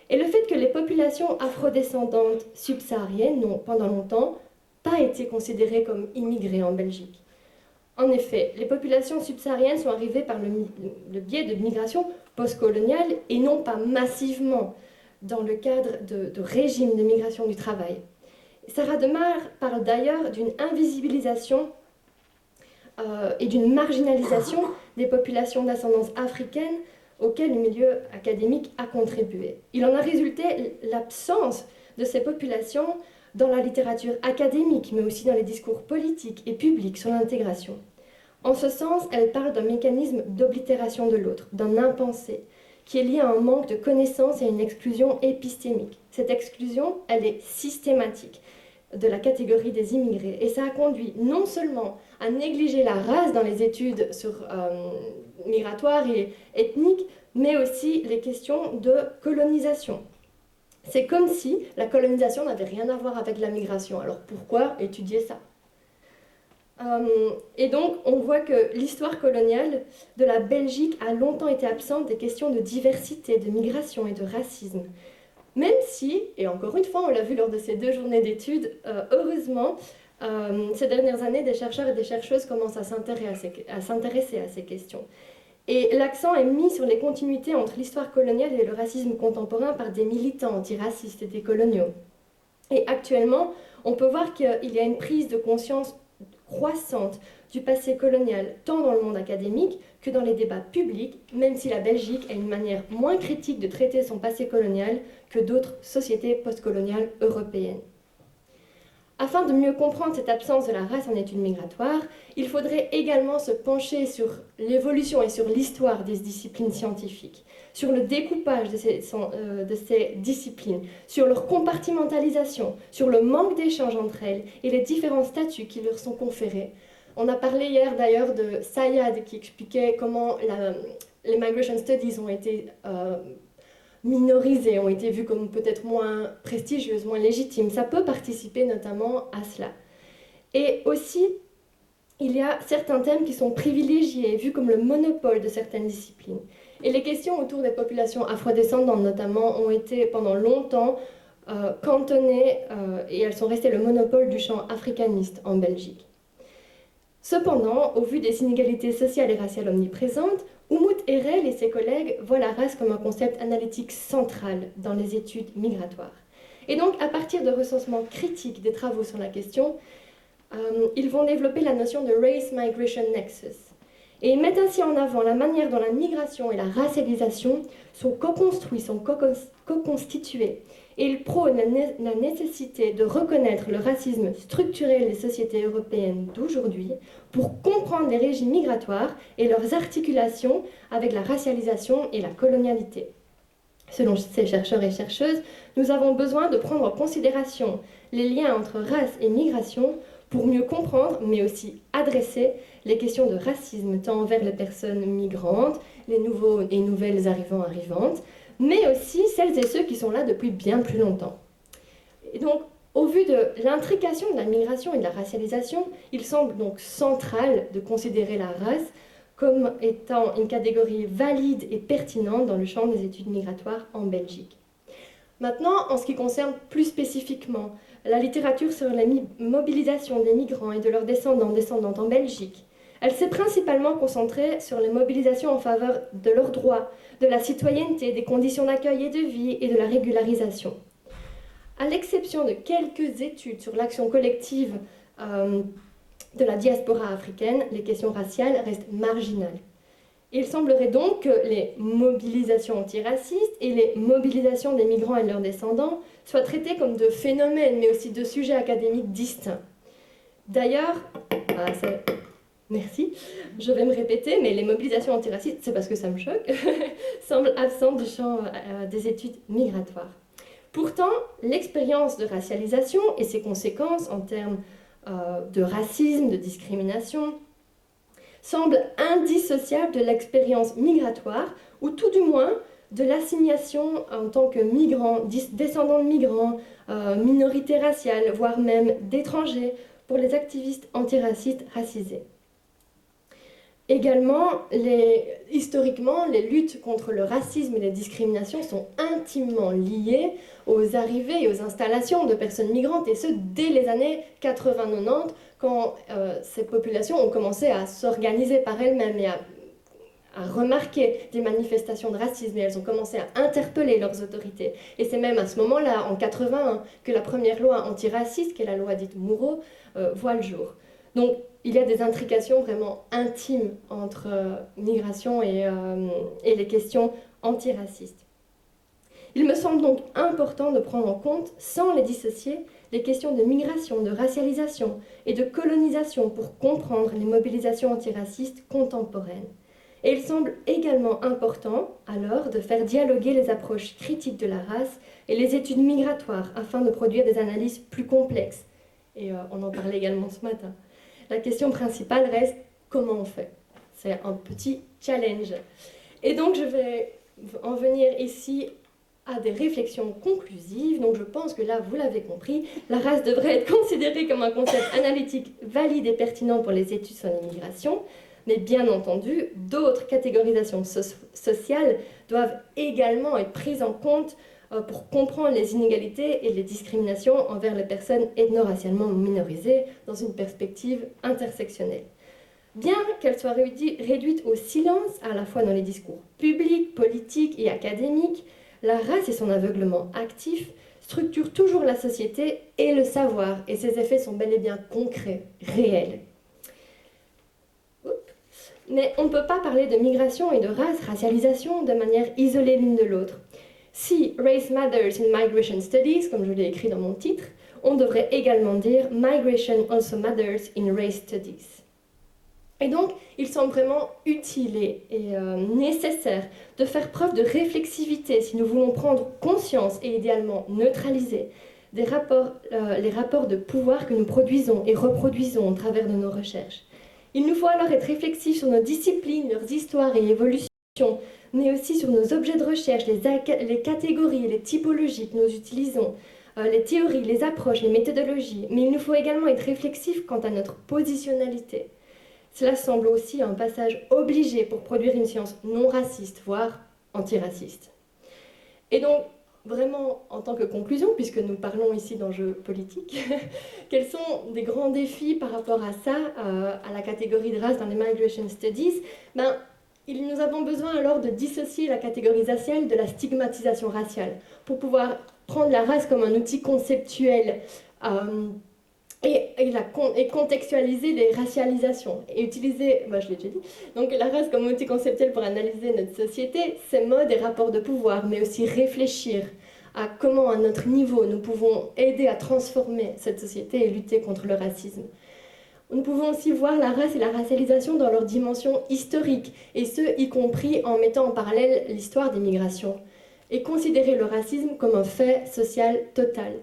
est le fait que les populations afrodescendantes subsahariennes n'ont pendant longtemps pas été considérées comme immigrées en Belgique. En effet, les populations subsahariennes sont arrivées par le biais de migration postcoloniale et non pas massivement dans le cadre de régimes de migration du travail. Sarah Demar parle d'ailleurs d'une invisibilisation et d'une marginalisation des populations d'ascendance africaine auxquelles le milieu académique a contribué. Il en a résulté l'absence de ces populations dans la littérature académique, mais aussi dans les discours politiques et publics sur l'intégration. En ce sens, elle parle d'un mécanisme d'oblitération de l'autre, d'un impensé, qui est lié à un manque de connaissances et à une exclusion épistémique. Cette exclusion, elle est systématique de la catégorie des immigrés, et ça a conduit non seulement à négliger la race dans les études migratoires et ethniques, mais aussi les questions de colonisation. C'est comme si la colonisation n'avait rien à voir avec la migration. Alors pourquoi étudier ça? Et donc, on voit que l'histoire coloniale de la Belgique a longtemps été absente des questions de diversité, de migration et de racisme. Même si, et encore une fois, on l'a vu lors de ces 2 journées d'études, heureusement, ces dernières années, des chercheurs et des chercheuses commencent à s'intéresser à ces questions. Et l'accent est mis sur les continuités entre l'histoire coloniale et le racisme contemporain par des militants antiracistes et décoloniaux. Et actuellement, on peut voir qu'il y a une prise de conscience croissante du passé colonial, tant dans le monde académique que dans les débats publics, même si la Belgique a une manière moins critique de traiter son passé colonial que d'autres sociétés postcoloniales européennes. Afin de mieux comprendre cette absence de la race en études migratoires, il faudrait également se pencher sur l'évolution et sur l'histoire des disciplines scientifiques, sur le découpage de ces disciplines, sur leur compartimentalisation, sur le manque d'échange entre elles et les différents statuts qui leur sont conférés. On a parlé hier d'ailleurs de Sayad qui expliquait comment les Migration Studies ont été minorisées, ont été vues comme peut-être moins prestigieuses, moins légitimes. Ça peut participer notamment à cela. Et aussi, il y a certains thèmes qui sont privilégiés, vus comme le monopole de certaines disciplines. Et les questions autour des populations afrodescendantes notamment ont été pendant longtemps cantonnées et elles sont restées le monopole du champ africaniste en Belgique. Cependant, au vu des inégalités sociales et raciales omniprésentes, Umut Erel et ses collègues voient la race comme un concept analytique central dans les études migratoires. Et donc, à partir de recensements critiques des travaux sur la question, ils vont développer la notion de Race Migration Nexus. Et ils mettent ainsi en avant la manière dont la migration et la racialisation sont co-construits, sont co-constitués. Et ils prônent la nécessité de reconnaître le racisme structurel des sociétés européennes d'aujourd'hui pour comprendre les régimes migratoires et leurs articulations avec la racialisation et la colonialité. Selon ces chercheurs et chercheuses, nous avons besoin de prendre en considération les liens entre race et migration pour mieux comprendre, mais aussi adresser les questions de racisme, tant envers les personnes migrantes, les nouveaux et nouvelles arrivantes, mais aussi celles et ceux qui sont là depuis bien plus longtemps. Et donc, au vu de l'intrication de la migration et de la racialisation, il semble donc central de considérer la race comme étant une catégorie valide et pertinente dans le champ des études migratoires en Belgique. Maintenant, en ce qui concerne plus spécifiquement la littérature sur la mobilisation des migrants et de leurs descendantes en Belgique, elle s'est principalement concentrée sur les mobilisations en faveur de leurs droits, de la citoyenneté, des conditions d'accueil et de vie et de la régularisation. À l'exception de quelques études sur l'action collective de la diaspora africaine, les questions raciales restent marginales. Il semblerait donc que les mobilisations antiracistes et les mobilisations des migrants et de leurs descendants soient traitées comme de phénomènes, mais aussi de sujets académiques distincts. D'ailleurs, merci, je vais me répéter, mais les mobilisations antiracistes, c'est parce que ça me choque, semblent absentes du champ des études migratoires. Pourtant, l'expérience de racialisation et ses conséquences en termes de racisme, de discrimination, semblent indissociables de l'expérience migratoire, ou tout du moins de l'assignation en tant que migrants, descendants de migrants, minorités raciales, voire même d'étrangers, pour les activistes antiracistes racisés. Également, historiquement, les luttes contre le racisme et les discriminations sont intimement liées aux arrivées et aux installations de personnes migrantes, et ce, dès les années 80-90, quand ces populations ont commencé à s'organiser par elles-mêmes et à remarquer des manifestations de racisme, et elles ont commencé à interpeller leurs autorités. Et c'est même à ce moment-là, en 81, que la première loi antiraciste, qui est la loi dite Moureau, voit le jour. Donc, il y a des intrications vraiment intimes entre migration et les questions antiracistes. Il me semble donc important de prendre en compte, sans les dissocier, les questions de migration, de racialisation et de colonisation pour comprendre les mobilisations antiracistes contemporaines. Et il semble également important, alors, de faire dialoguer les approches critiques de la race et les études migratoires afin de produire des analyses plus complexes. Et on en parlait également ce matin. La question principale reste comment on fait. C'est un petit challenge. Et donc je vais en venir ici à des réflexions conclusives. Donc je pense que là, vous l'avez compris, la race devrait être considérée comme un concept analytique valide et pertinent pour les études sur l'immigration. Mais bien entendu, d'autres catégorisations sociales doivent également être prises en compte pour comprendre les inégalités et les discriminations envers les personnes ethno-racialement minorisées dans une perspective intersectionnelle. Bien qu'elles soient réduites au silence, à la fois dans les discours publics, politiques et académiques, la race et son aveuglement actif structurent toujours la société et le savoir, et ces effets sont bel et bien concrets, réels. Mais on ne peut pas parler de migration et de race, racialisation, de manière isolée l'une de l'autre. Si Race Matters in Migration Studies, comme je l'ai écrit dans mon titre, on devrait également dire Migration also matters in Race Studies. Et donc, il semble vraiment utile et nécessaire de faire preuve de réflexivité si nous voulons prendre conscience et idéalement neutraliser les rapports de pouvoir que nous produisons et reproduisons au travers de nos recherches. Il nous faut alors être réflexifs sur nos disciplines, leurs histoires et évolutions, mais aussi sur nos objets de recherche, les catégories, les typologies que nous utilisons, les théories, les approches, les méthodologies. Mais il nous faut également être réflexifs quant à notre positionnalité. Cela semble aussi un passage obligé pour produire une science non raciste, voire antiraciste. Et donc, vraiment, en tant que conclusion, puisque nous parlons ici d'enjeux politiques, quels sont des grands défis par rapport à ça, à la catégorie de race dans les Migration Studies? Nous avons besoin alors de dissocier la catégorie raciale de la stigmatisation raciale, pour pouvoir prendre la race comme un outil conceptuel et contextualiser les racialisations, et utiliser, je l'ai déjà dit, donc la race comme outil conceptuel pour analyser notre société, ses modes et rapports de pouvoir, mais aussi réfléchir à comment, à notre niveau, nous pouvons aider à transformer cette société et lutter contre le racisme. Nous pouvons aussi voir la race et la racialisation dans leur dimension historique, et ce, y compris en mettant en parallèle l'histoire des migrations, et considérer le racisme comme un fait social total.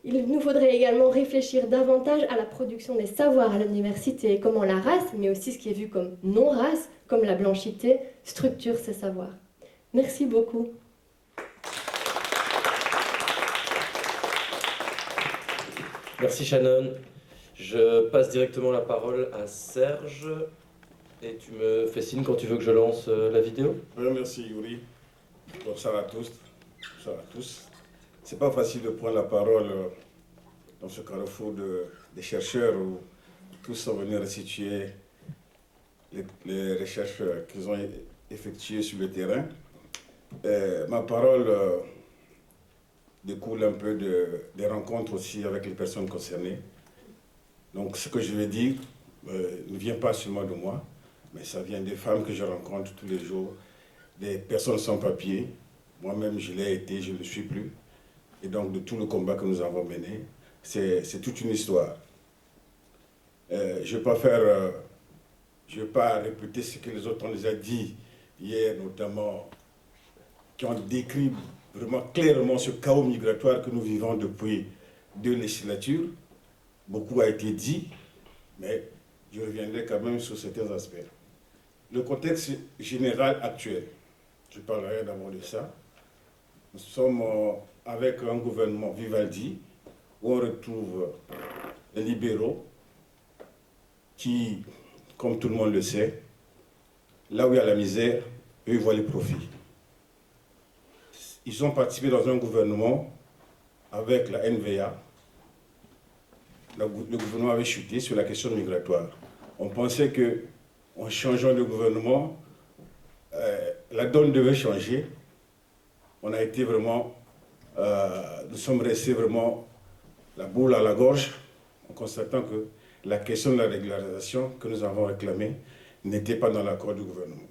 Il nous faudrait également réfléchir davantage à la production des savoirs à l'université, comment la race, mais aussi ce qui est vu comme non-race, comme la blanchité, structure ces savoirs. Merci beaucoup. Merci Shannon. Je passe directement la parole à Serge. Et tu me fais signe quand tu veux que je lance la vidéo. Oui, merci Yuri. Bonsoir à tous. Bonsoir à tous. C'est pas facile de prendre la parole dans ce carrefour des chercheurs où tous sont venus restituer les recherches qu'ils ont effectuées sur le terrain. Ma parole découle un peu des rencontres aussi avec les personnes concernées. Donc ce que je vais dire ne vient pas seulement de moi, mais ça vient des femmes que je rencontre tous les jours, des personnes sans papier. Moi-même, je l'ai été, je ne le suis plus. Et donc, de tout le combat que nous avons mené, c'est toute une histoire. Je ne vais pas répéter ce que les autres ont déjà dit hier, notamment, qui ont décrit vraiment clairement ce chaos migratoire que nous vivons depuis 2 législatures. Beaucoup a été dit, mais je reviendrai quand même sur certains aspects. Le contexte général actuel, je parlerai d'abord de ça. Nous sommes avec un gouvernement Vivaldi, où on retrouve les libéraux qui, comme tout le monde le sait, là où il y a la misère, eux ils voient les profits. Ils ont participé dans un gouvernement avec la NVA. Le gouvernement avait chuté sur la question migratoire. On pensait que en changeant de gouvernement, la donne devait changer. On a été vraiment, nous sommes restés vraiment la boule à la gorge en constatant que la question de la régularisation que nous avons réclamée n'était pas dans l'accord du gouvernement.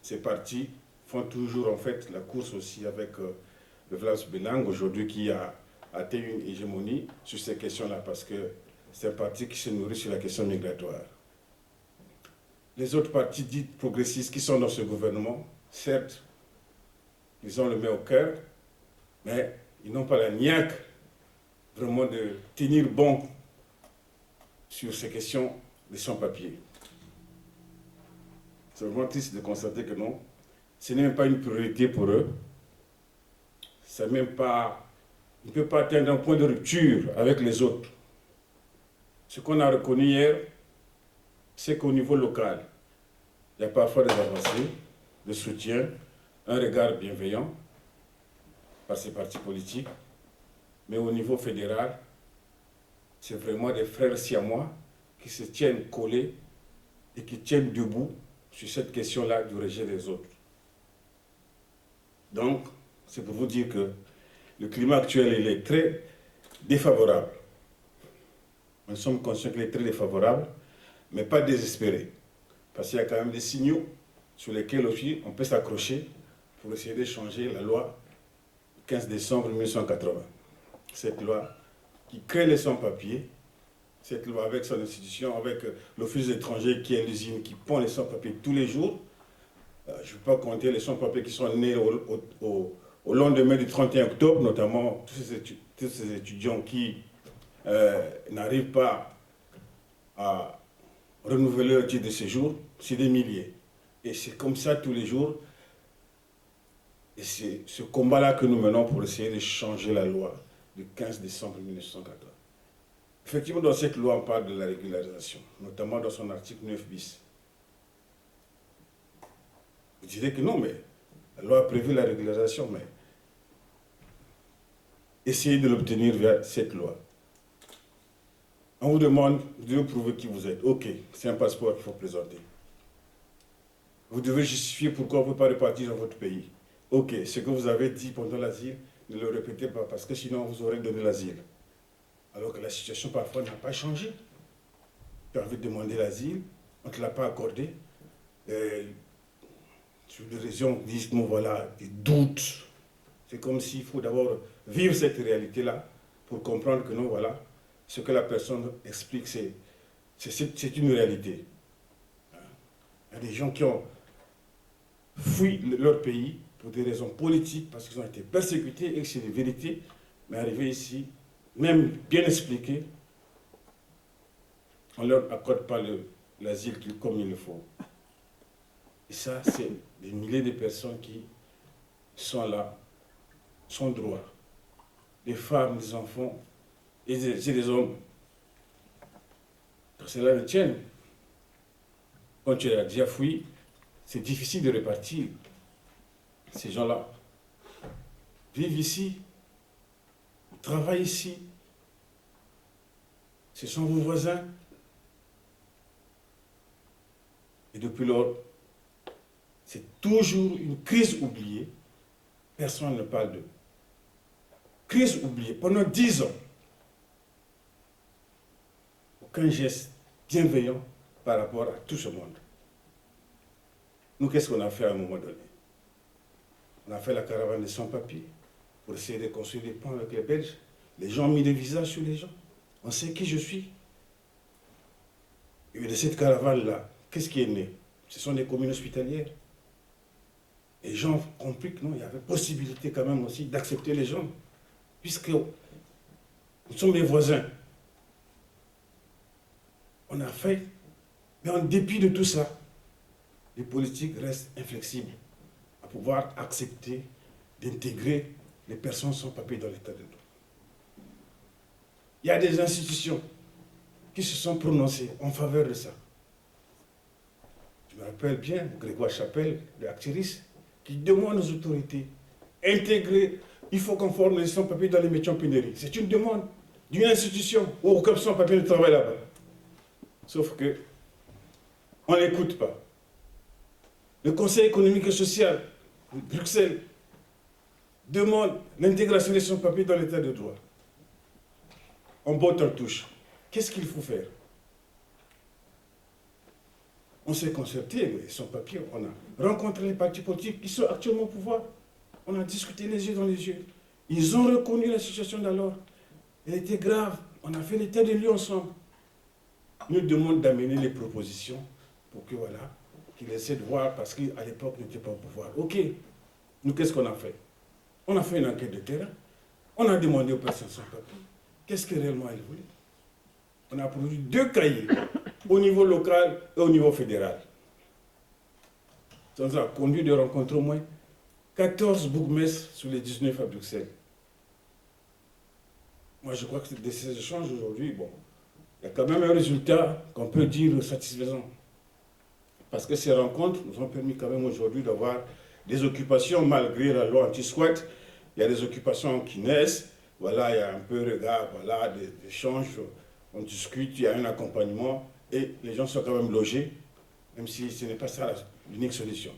Ces partis font toujours en fait la course aussi avec le Vlaams Belang aujourd'hui qui a atteint une hégémonie sur ces questions-là parce que c'est un parti qui se nourrit sur la question migratoire. Les autres partis dits progressistes qui sont dans ce gouvernement, certes, ils ont le main au cœur, mais ils n'ont pas la niaque vraiment de tenir bon sur ces questions de sans-papiers. C'est vraiment triste de constater que non, ce n'est même pas une priorité pour eux. C'est même pas, ils ne peuvent pas atteindre un point de rupture avec les autres. Ce qu'on a reconnu hier, c'est qu'au niveau local, il y a parfois des avancées, de soutien, un regard bienveillant par ces partis politiques, mais au niveau fédéral, c'est vraiment des frères siamois qui se tiennent collés et qui tiennent debout sur cette question-là du rejet des autres. Donc, c'est pour vous dire que le climat actuel, il est très défavorable. Nous sommes conscients qu'il est très défavorable, mais pas désespéré. Parce qu'il y a quand même des signaux sur lesquels aussi on peut s'accrocher pour essayer de changer la loi du 15 décembre 1980. Cette loi qui crée les sans-papiers, cette loi avec son institution, avec l'Office étranger qui est l'usine qui pond les sans-papiers tous les jours. Je ne vais pas compter les sans-papiers qui sont nés au lendemain du 31 octobre, notamment tous ces étudiants qui n'arrivent pas à renouveler leur titre de séjour, c'est des milliers. Et c'est comme ça tous les jours. Et c'est ce combat-là que nous menons pour essayer de changer la loi du 15 décembre 1980. Effectivement, dans cette loi, on parle de la régularisation, notamment dans son article 9 bis. Vous direz que non, mais la loi a prévu la régularisation, mais essayez de l'obtenir via cette loi. On vous demande de prouver qui vous êtes. Ok, c'est un passeport qu'il faut présenter. Vous devez justifier pourquoi vous ne pouvez pas repartir dans votre pays. Ok, ce que vous avez dit pendant l'asile, ne le répétez pas, parce que sinon vous aurez donné l'asile. Alors que la situation parfois n'a pas changé. Tu as envie de demander l'asile, on ne te l'a pas accordé. Sur des raisons, disent-nous, voilà, des doutes. C'est comme s'il faut d'abord vivre cette réalité-là pour comprendre que non, voilà, ce que la personne explique, c'est une réalité. Il y a des gens qui ont fui leur pays pour des raisons politiques, parce qu'ils ont été persécutés et que c'est des vérités, mais arrivés ici, même bien expliqué, on ne leur accorde pas l'asile comme il le faut. Et ça, c'est des milliers de personnes qui sont là, sont droits. Des femmes, des enfants et des hommes. Parce que cela le tient. Quand tu as déjà fui, c'est difficile de repartir. Ces gens-là vivent ici, travaillent ici. Ce sont vos voisins. Et depuis lors, c'est toujours une crise oubliée. Personne ne parle d'eux. Crise oubliée. Pendant 10 ans, aucun geste bienveillant par rapport à tout ce monde. Nous, qu'est-ce qu'on a fait à un moment donné? On a fait la caravane des sans-papiers pour essayer de construire des ponts avec les Belges. Les gens ont mis des visages sur les gens. On sait qui je suis. Et de cette caravane-là, qu'est-ce qui est né? Ce sont des communes hospitalières. Les gens ont compris que non, il y avait possibilité quand même aussi d'accepter les gens, puisque nous sommes les voisins. On a fait, mais en dépit de tout ça, les politiques restent inflexibles à pouvoir accepter d'intégrer les personnes sans papier dans l'état de droit. Il y a des institutions qui se sont prononcées en faveur de ça. Je me rappelle bien Grégoire Chapelle de Actiris qui demande aux autorités intégrer, il faut qu'on forme les sans-papiers dans les métiers en pénurie. C'est une demande d'une institution où aucun sans-papier ne travaille là-bas. Sauf que on ne l'écoute pas. Le Conseil économique et social de Bruxelles demande l'intégration des sans-papiers dans l'état de droit. On botte en touche. Qu'est-ce qu'il faut faire? On s'est concerté, les sans-papiers, on a rencontré les partis politiques qui sont actuellement au pouvoir. On a discuté les yeux dans les yeux. Ils ont reconnu la situation d'alors. Elle était grave. On a fait l'état des lieux ensemble. Nous demandons d'amener les propositions pour que, voilà, qu'ils essaient de voir, parce qu'à l'époque, ils n'étaient pas au pouvoir. OK. Nous, qu'est-ce qu'on a fait? On a fait une enquête de terrain. On a demandé aux personnes sans papier qu'est-ce que réellement elles voulaient. On a produit 2 cahiers au niveau local et au niveau fédéral. Ça nous a conduit de rencontrer au moins 14 bourgmestres sur les 19 à Bruxelles. Moi, je crois que de ces échanges aujourd'hui, bon, il y a quand même un résultat qu'on peut dire satisfaisant. Parce que ces rencontres nous ont permis quand même aujourd'hui d'avoir des occupations malgré la loi anti-squat. Il y a des occupations qui naissent. Voilà, il y a un peu de regard, voilà, des échanges, on discute, il y a un accompagnement et les gens sont quand même logés, même si ce n'est pas ça l'unique solution.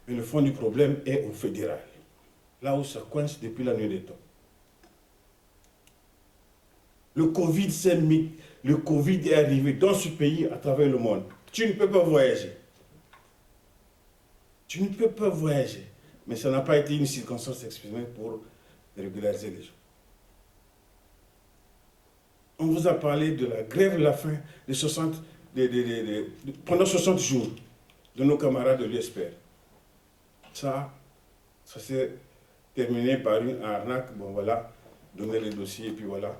Mais le fond du problème est au fédéral, là où ça coince depuis la nuit des temps. Le Covid s'est mis, le Covid est arrivé dans ce pays à travers le monde. Tu ne peux pas voyager. Tu ne peux pas voyager. Mais ça n'a pas été une circonstance exprimée pour régulariser les gens. On vous a parlé de la grève de la faim pendant 60 jours de nos camarades de l'USPR. Ça s'est terminé par une arnaque. Bon voilà, donner les dossiers et puis voilà,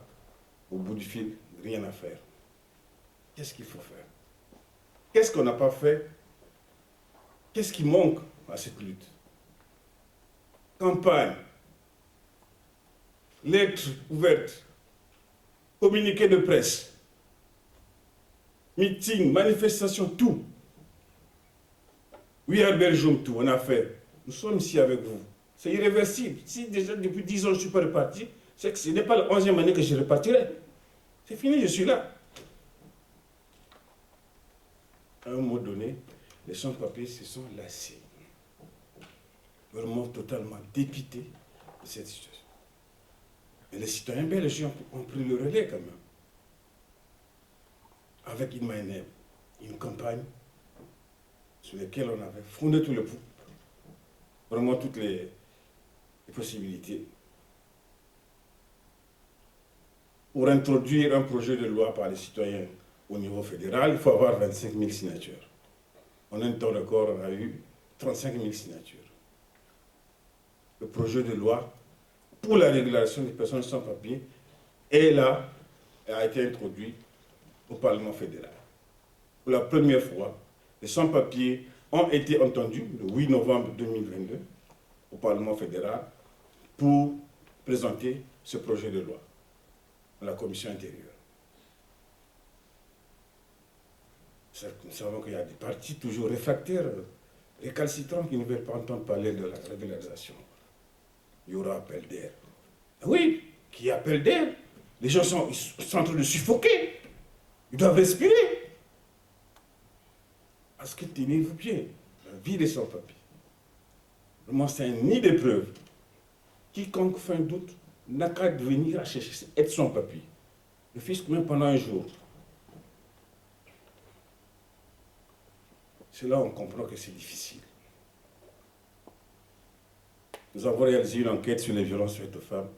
au bout du fil, rien à faire. Qu'est-ce qu'il faut faire? Qu'est-ce qu'on n'a pas fait? Qu'est-ce qui manque à cette lutte? Campagne, lettres ouvertes, communiqué de presse, meeting, manifestation, tout. Oui, à Belgium, tout, on a fait. Nous sommes ici avec vous. C'est irréversible. Si déjà depuis 10 ans je ne suis pas reparti, c'est que ce n'est pas la 11e année que je repartirai. C'est fini, je suis là. À un moment donné, les sans-papiers se sont lassés. Vraiment totalement dépités de cette situation. Et les citoyens belges ont pris le relais quand même. Avec une campagne sur laquelle on avait fondé tout le pouls. Vraiment toutes les possibilités. Pour introduire un projet de loi par les citoyens au niveau fédéral, il faut avoir 25 000 signatures. En un temps record, on a eu 35 000 signatures. le projet de loi pour la régulation des personnes sans papier est là, a été introduit au Parlement fédéral. Pour la première fois, les sans-papiers ont été entendus le 8 novembre 2022 au Parlement fédéral pour présenter ce projet de loi à la commission intérieure. Nous savons qu'il y a des partis toujours réfractaires, récalcitrants qui ne veulent pas entendre parler de la régularisation. Il y aura appel d'air. Oui, qui appel d'air? Les gens sont en train de suffoquer. Ils doivent respirer. Parce que tenez-vous bien, la vie des sans-papiers. Vraiment, c'est un nid d'épreuves. Quiconque fait un doute n'a qu'à venir à chercher, être sans-papier. Le fisc même pendant un jour. C'est là où on comprend que c'est difficile. Nous avons réalisé une enquête sur les violences faites aux femmes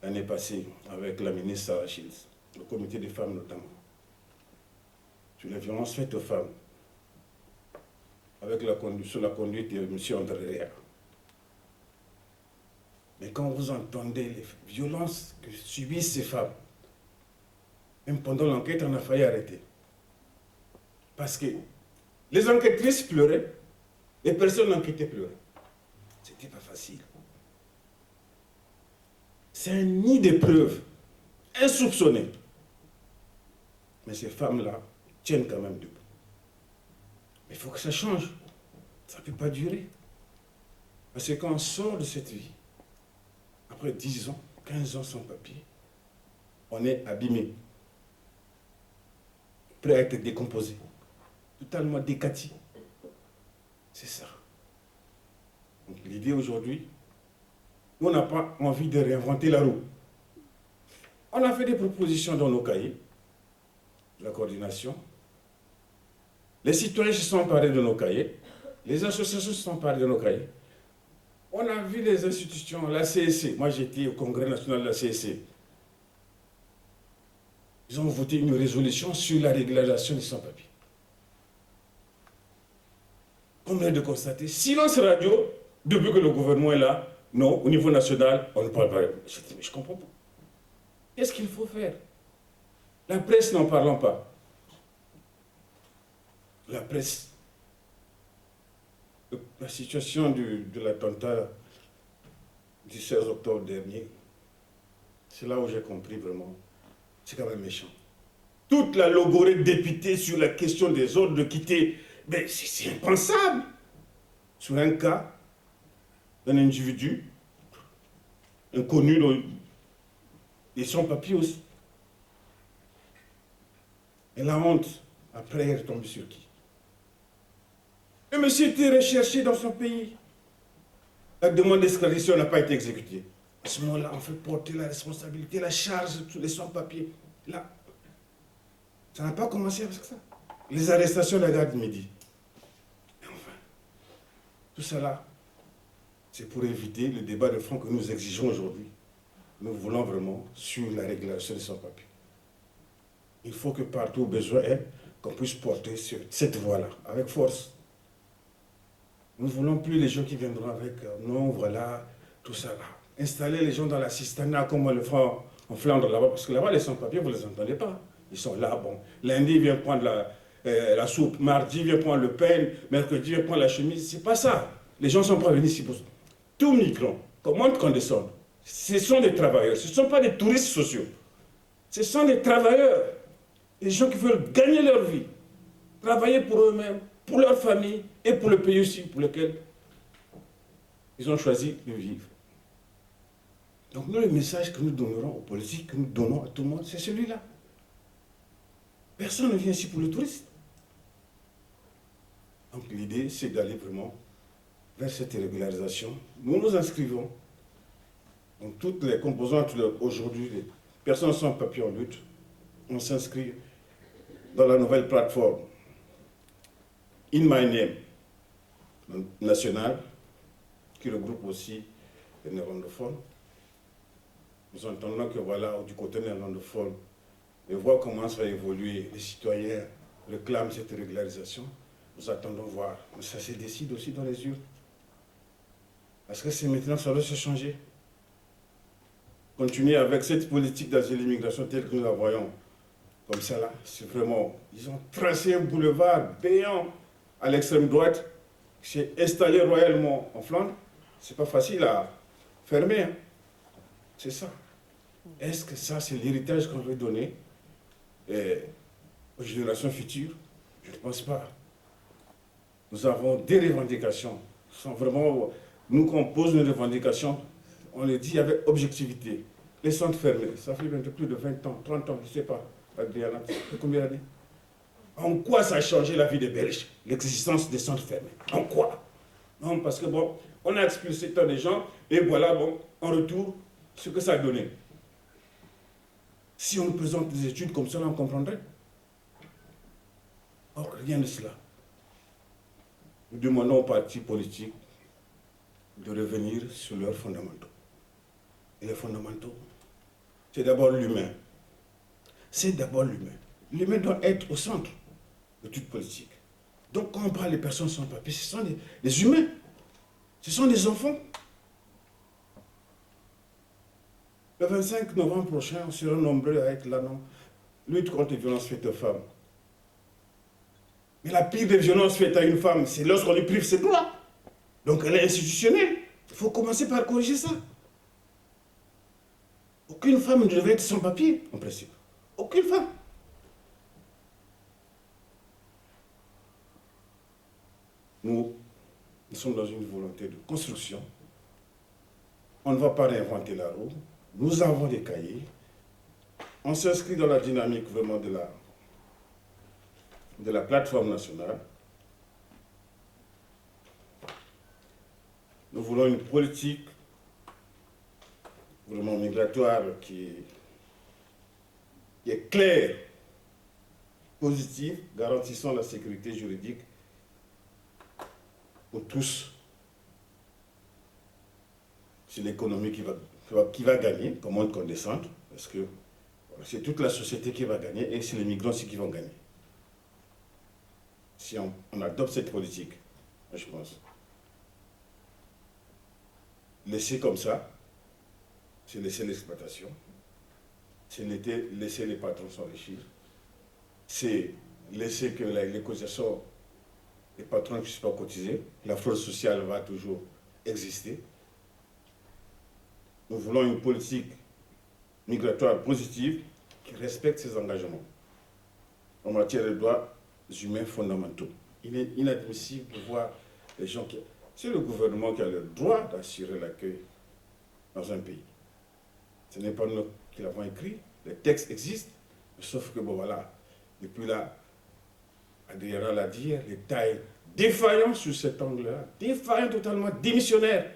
l'année passée avec la ministre Sarah Shields, le comité des femmes notamment, sur les violences faites aux femmes, avec sous la conduite de M. André Réa. Mais quand vous entendez les violences que subissent ces femmes, même pendant l'enquête, on a failli arrêter. Parce que les enquêtrices pleuraient, les personnes enquêtées pleuraient. C'était pas facile. C'est un nid d'épreuves, insoupçonné. Mais ces femmes-là tiennent quand même debout. Mais il faut que ça change. Ça ne peut pas durer. Parce que quand on sort de cette vie, après 10 ans, 15 ans sans papier, on est abîmé, prêt à être décomposé, totalement décati. C'est ça. Donc l'idée aujourd'hui, on n'a pas envie de réinventer la roue. On a fait des propositions dans nos cahiers, la coordination. Les citoyens se sont emparés de nos cahiers, les associations se sont emparées de nos cahiers. On a vu les institutions, la CSC, moi j'étais au Congrès national de la CSC. Ils ont voté une résolution sur la régularisation des sans-papiers. On vient de constater, silence radio, depuis que le gouvernement est là, non, au niveau national, on ne parle pas. Je dis, mais je ne comprends pas. Qu'est-ce qu'il faut faire? La presse n'en parlant pas. La presse, la situation de l'attentat du 16 octobre dernier, c'est là où j'ai compris vraiment, c'est quand même méchant. Toute la logorée de députés sur la question des ordres de quitter, mais c'est impensable. Sur un cas d'un individu inconnu et sans papier aussi. Et la honte, après, elle est tombée sur qui? Le monsieur était recherché dans son pays. La demande d'extradition n'a pas été exécutée. À ce moment-là, on fait porter la responsabilité, la charge sur les sans-papiers. Là, ça n'a pas commencé avec ça. Les arrestations de la garde midi. Et enfin, tout cela, c'est pour éviter le débat de fond que nous exigeons aujourd'hui. Nous voulons vraiment sur la régulation des sans-papiers. Il faut que partout où besoin est, qu'on puisse porter sur cette voie-là, avec force. Nous ne voulons plus les gens qui viendront avec non, voilà, tout ça là. Installer les gens dans la cistana comme on le fait en Flandre là-bas, parce que là-bas, les sans-papiers, vous ne les entendez pas. Ils sont là, bon. Lundi, ils viennent prendre la soupe, mardi, ils viennent prendre le pain, mercredi, ils viennent prendre la chemise. C'est pas ça. Les gens ne sont pas venus ici pour ça. Tout migrant, comment qu'on descende, ce sont des travailleurs, ce ne sont pas des touristes sociaux. Ce sont des travailleurs, des gens qui veulent gagner leur vie, travailler pour eux-mêmes, pour leur famille et pour le pays aussi pour lequel ils ont choisi de vivre. Donc nous, le message que nous donnerons aux politiques, que nous donnons à tout le monde, c'est celui-là. Personne ne vient ici pour le tourisme. Donc l'idée, c'est d'aller vraiment vers cette régularisation. Nous nous inscrivons. Donc toutes les composantes aujourd'hui, les personnes sans papier en lutte, on s'inscrit dans la nouvelle plateforme In My Name nationale, qui regroupe aussi les néerlandophones. Nous entendons que voilà, du côté néerlandophone, les voix commencent à évoluer, les citoyens réclament cette régularisation. Nous attendons voir, mais ça se décide aussi dans les urnes. Parce que c'est maintenant que ça doit se changer. Continuer avec cette politique d'asile et l'immigration telle que nous la voyons, comme ça là, c'est vraiment... Ils ont tracé un boulevard béant à l'extrême droite, qui s'est installé royalement en Flandre. C'est pas facile à fermer, hein. C'est ça. Est-ce que ça, c'est l'héritage qu'on veut donner aux générations futures? Je ne pense pas. Nous avons des revendications. Sont vraiment, nous, qu'on pose nos revendications, on les dit avec objectivité. Les centres fermés, ça fait bientôt plus de 20 ans, 30 ans, je ne sais pas, Adriana, ça fait combien d'années? En quoi ça a changé la vie des Belges, l'existence des centres fermés? En quoi? Non, parce que bon, on a expulsé tant de gens, et voilà, bon, en retour, ce que ça a donné. Si on nous présente des études comme ça, on comprendrait. Or, rien de cela. Nous demandons aux partis politiques de revenir sur leurs fondamentaux. Et les fondamentaux, c'est d'abord l'humain. C'est d'abord l'humain. L'humain doit être au centre de toute politique. Donc, quand on parle des personnes sans papier, ce sont des humains. Ce sont des enfants. Le 25 novembre prochain, on sera nombreux à être là, non? Lutte contre les violences faites aux femmes. Mais la pire des violences faites à une femme, c'est lorsqu'on lui prive ses droits. Donc elle est institutionnelle. Il faut commencer par corriger ça. Aucune femme ne devrait être sans papier, en principe. Aucune femme. Nous sommes dans une volonté de construction. On ne va pas réinventer la roue. Nous avons des cahiers. On s'inscrit dans la dynamique vraiment de la plateforme nationale. Nous voulons une politique vraiment migratoire qui est claire, positive, garantissant la sécurité juridique pour tous. C'est l'économie qui va gagner, comme on qu'on descende, parce que c'est toute la société qui va gagner et c'est les migrants aussi qui vont gagner. Si on adopte cette politique, je pense. Laisser comme ça, c'est laisser l'exploitation, c'est laisser les patrons s'enrichir, c'est laisser que les cotisations, les patrons ne puissent pas cotiser, la fraude sociale va toujours exister. Nous voulons une politique migratoire positive qui respecte ses engagements en matière de droits humains fondamentaux. Il est inadmissible de voir les gens qui... C'est le gouvernement qui a le droit d'assurer l'accueil dans un pays. Ce n'est pas nous qui l'avons écrit, les textes existent, sauf que bon voilà, depuis là, Adriana l'a dit, l'État est défaillant sur cet angle-là, défaillant totalement, démissionnaire.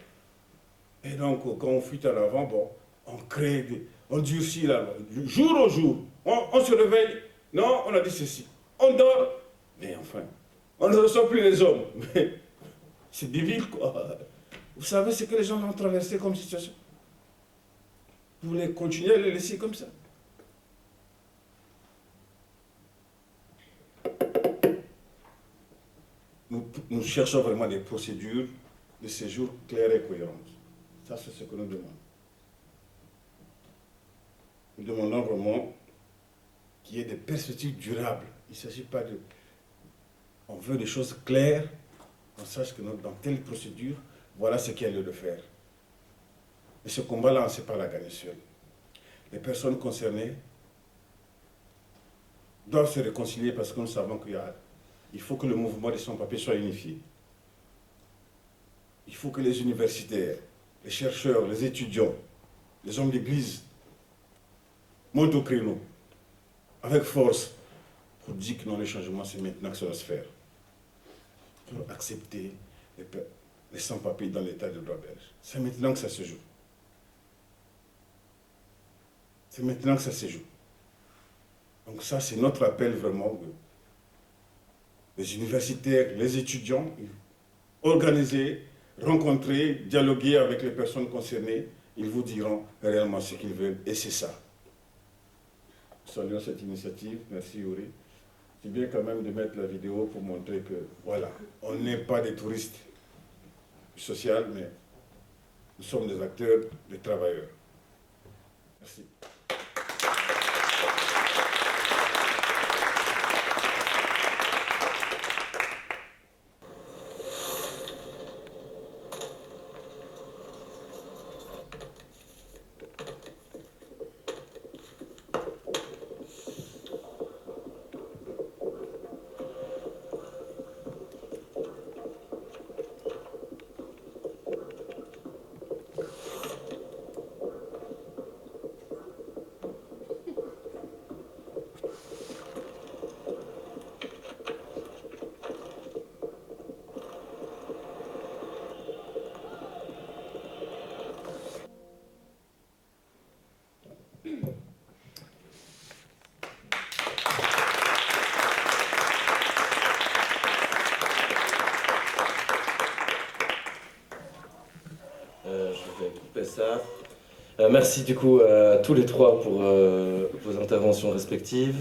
Et donc, quand on fuit à l'avant, bon, on durcit là, jour au jour. On se réveille, non, on a dit ceci. On dort, mais enfin, on ne reçoit plus les hommes. Mais c'est débile, quoi. Vous savez ce que les gens ont traversé comme situation? Vous voulez continuer à les laisser comme ça? Nous cherchons vraiment des procédures de séjour claires et cohérentes. Ça, c'est ce que nous demandons. Nous demandons vraiment qu'il y ait des perspectives durables. Il ne s'agit pas de... On veut des choses claires, on sache que dans telle procédure, voilà ce qu'il y a lieu de faire. Et ce combat-là, on ne sait pas la gagner seul. Les personnes concernées doivent se réconcilier parce que nous savons qu'il faut que le mouvement des sans-papiers soit unifié. Il faut que les universitaires, les chercheurs, les étudiants, les hommes d'église montent au créneau avec force pour dire que non, le changement, c'est maintenant que ça doit se faire. Pour accepter les sans-papiers dans l'état de droit belge. C'est maintenant que ça se joue. C'est maintenant que ça se joue. Donc ça, c'est notre appel vraiment. Les universitaires, les étudiants, organiser, rencontrer, dialoguer avec les personnes concernées, ils vous diront réellement ce qu'ils veulent, et c'est ça. Saluons cette initiative, merci Yuri. C'est bien quand même de mettre la vidéo pour montrer que, voilà, on n'est pas des touristes sociaux, mais nous sommes des acteurs, des travailleurs. Merci. Je vais couper ça. Merci du coup à tous les trois pour vos interventions respectives.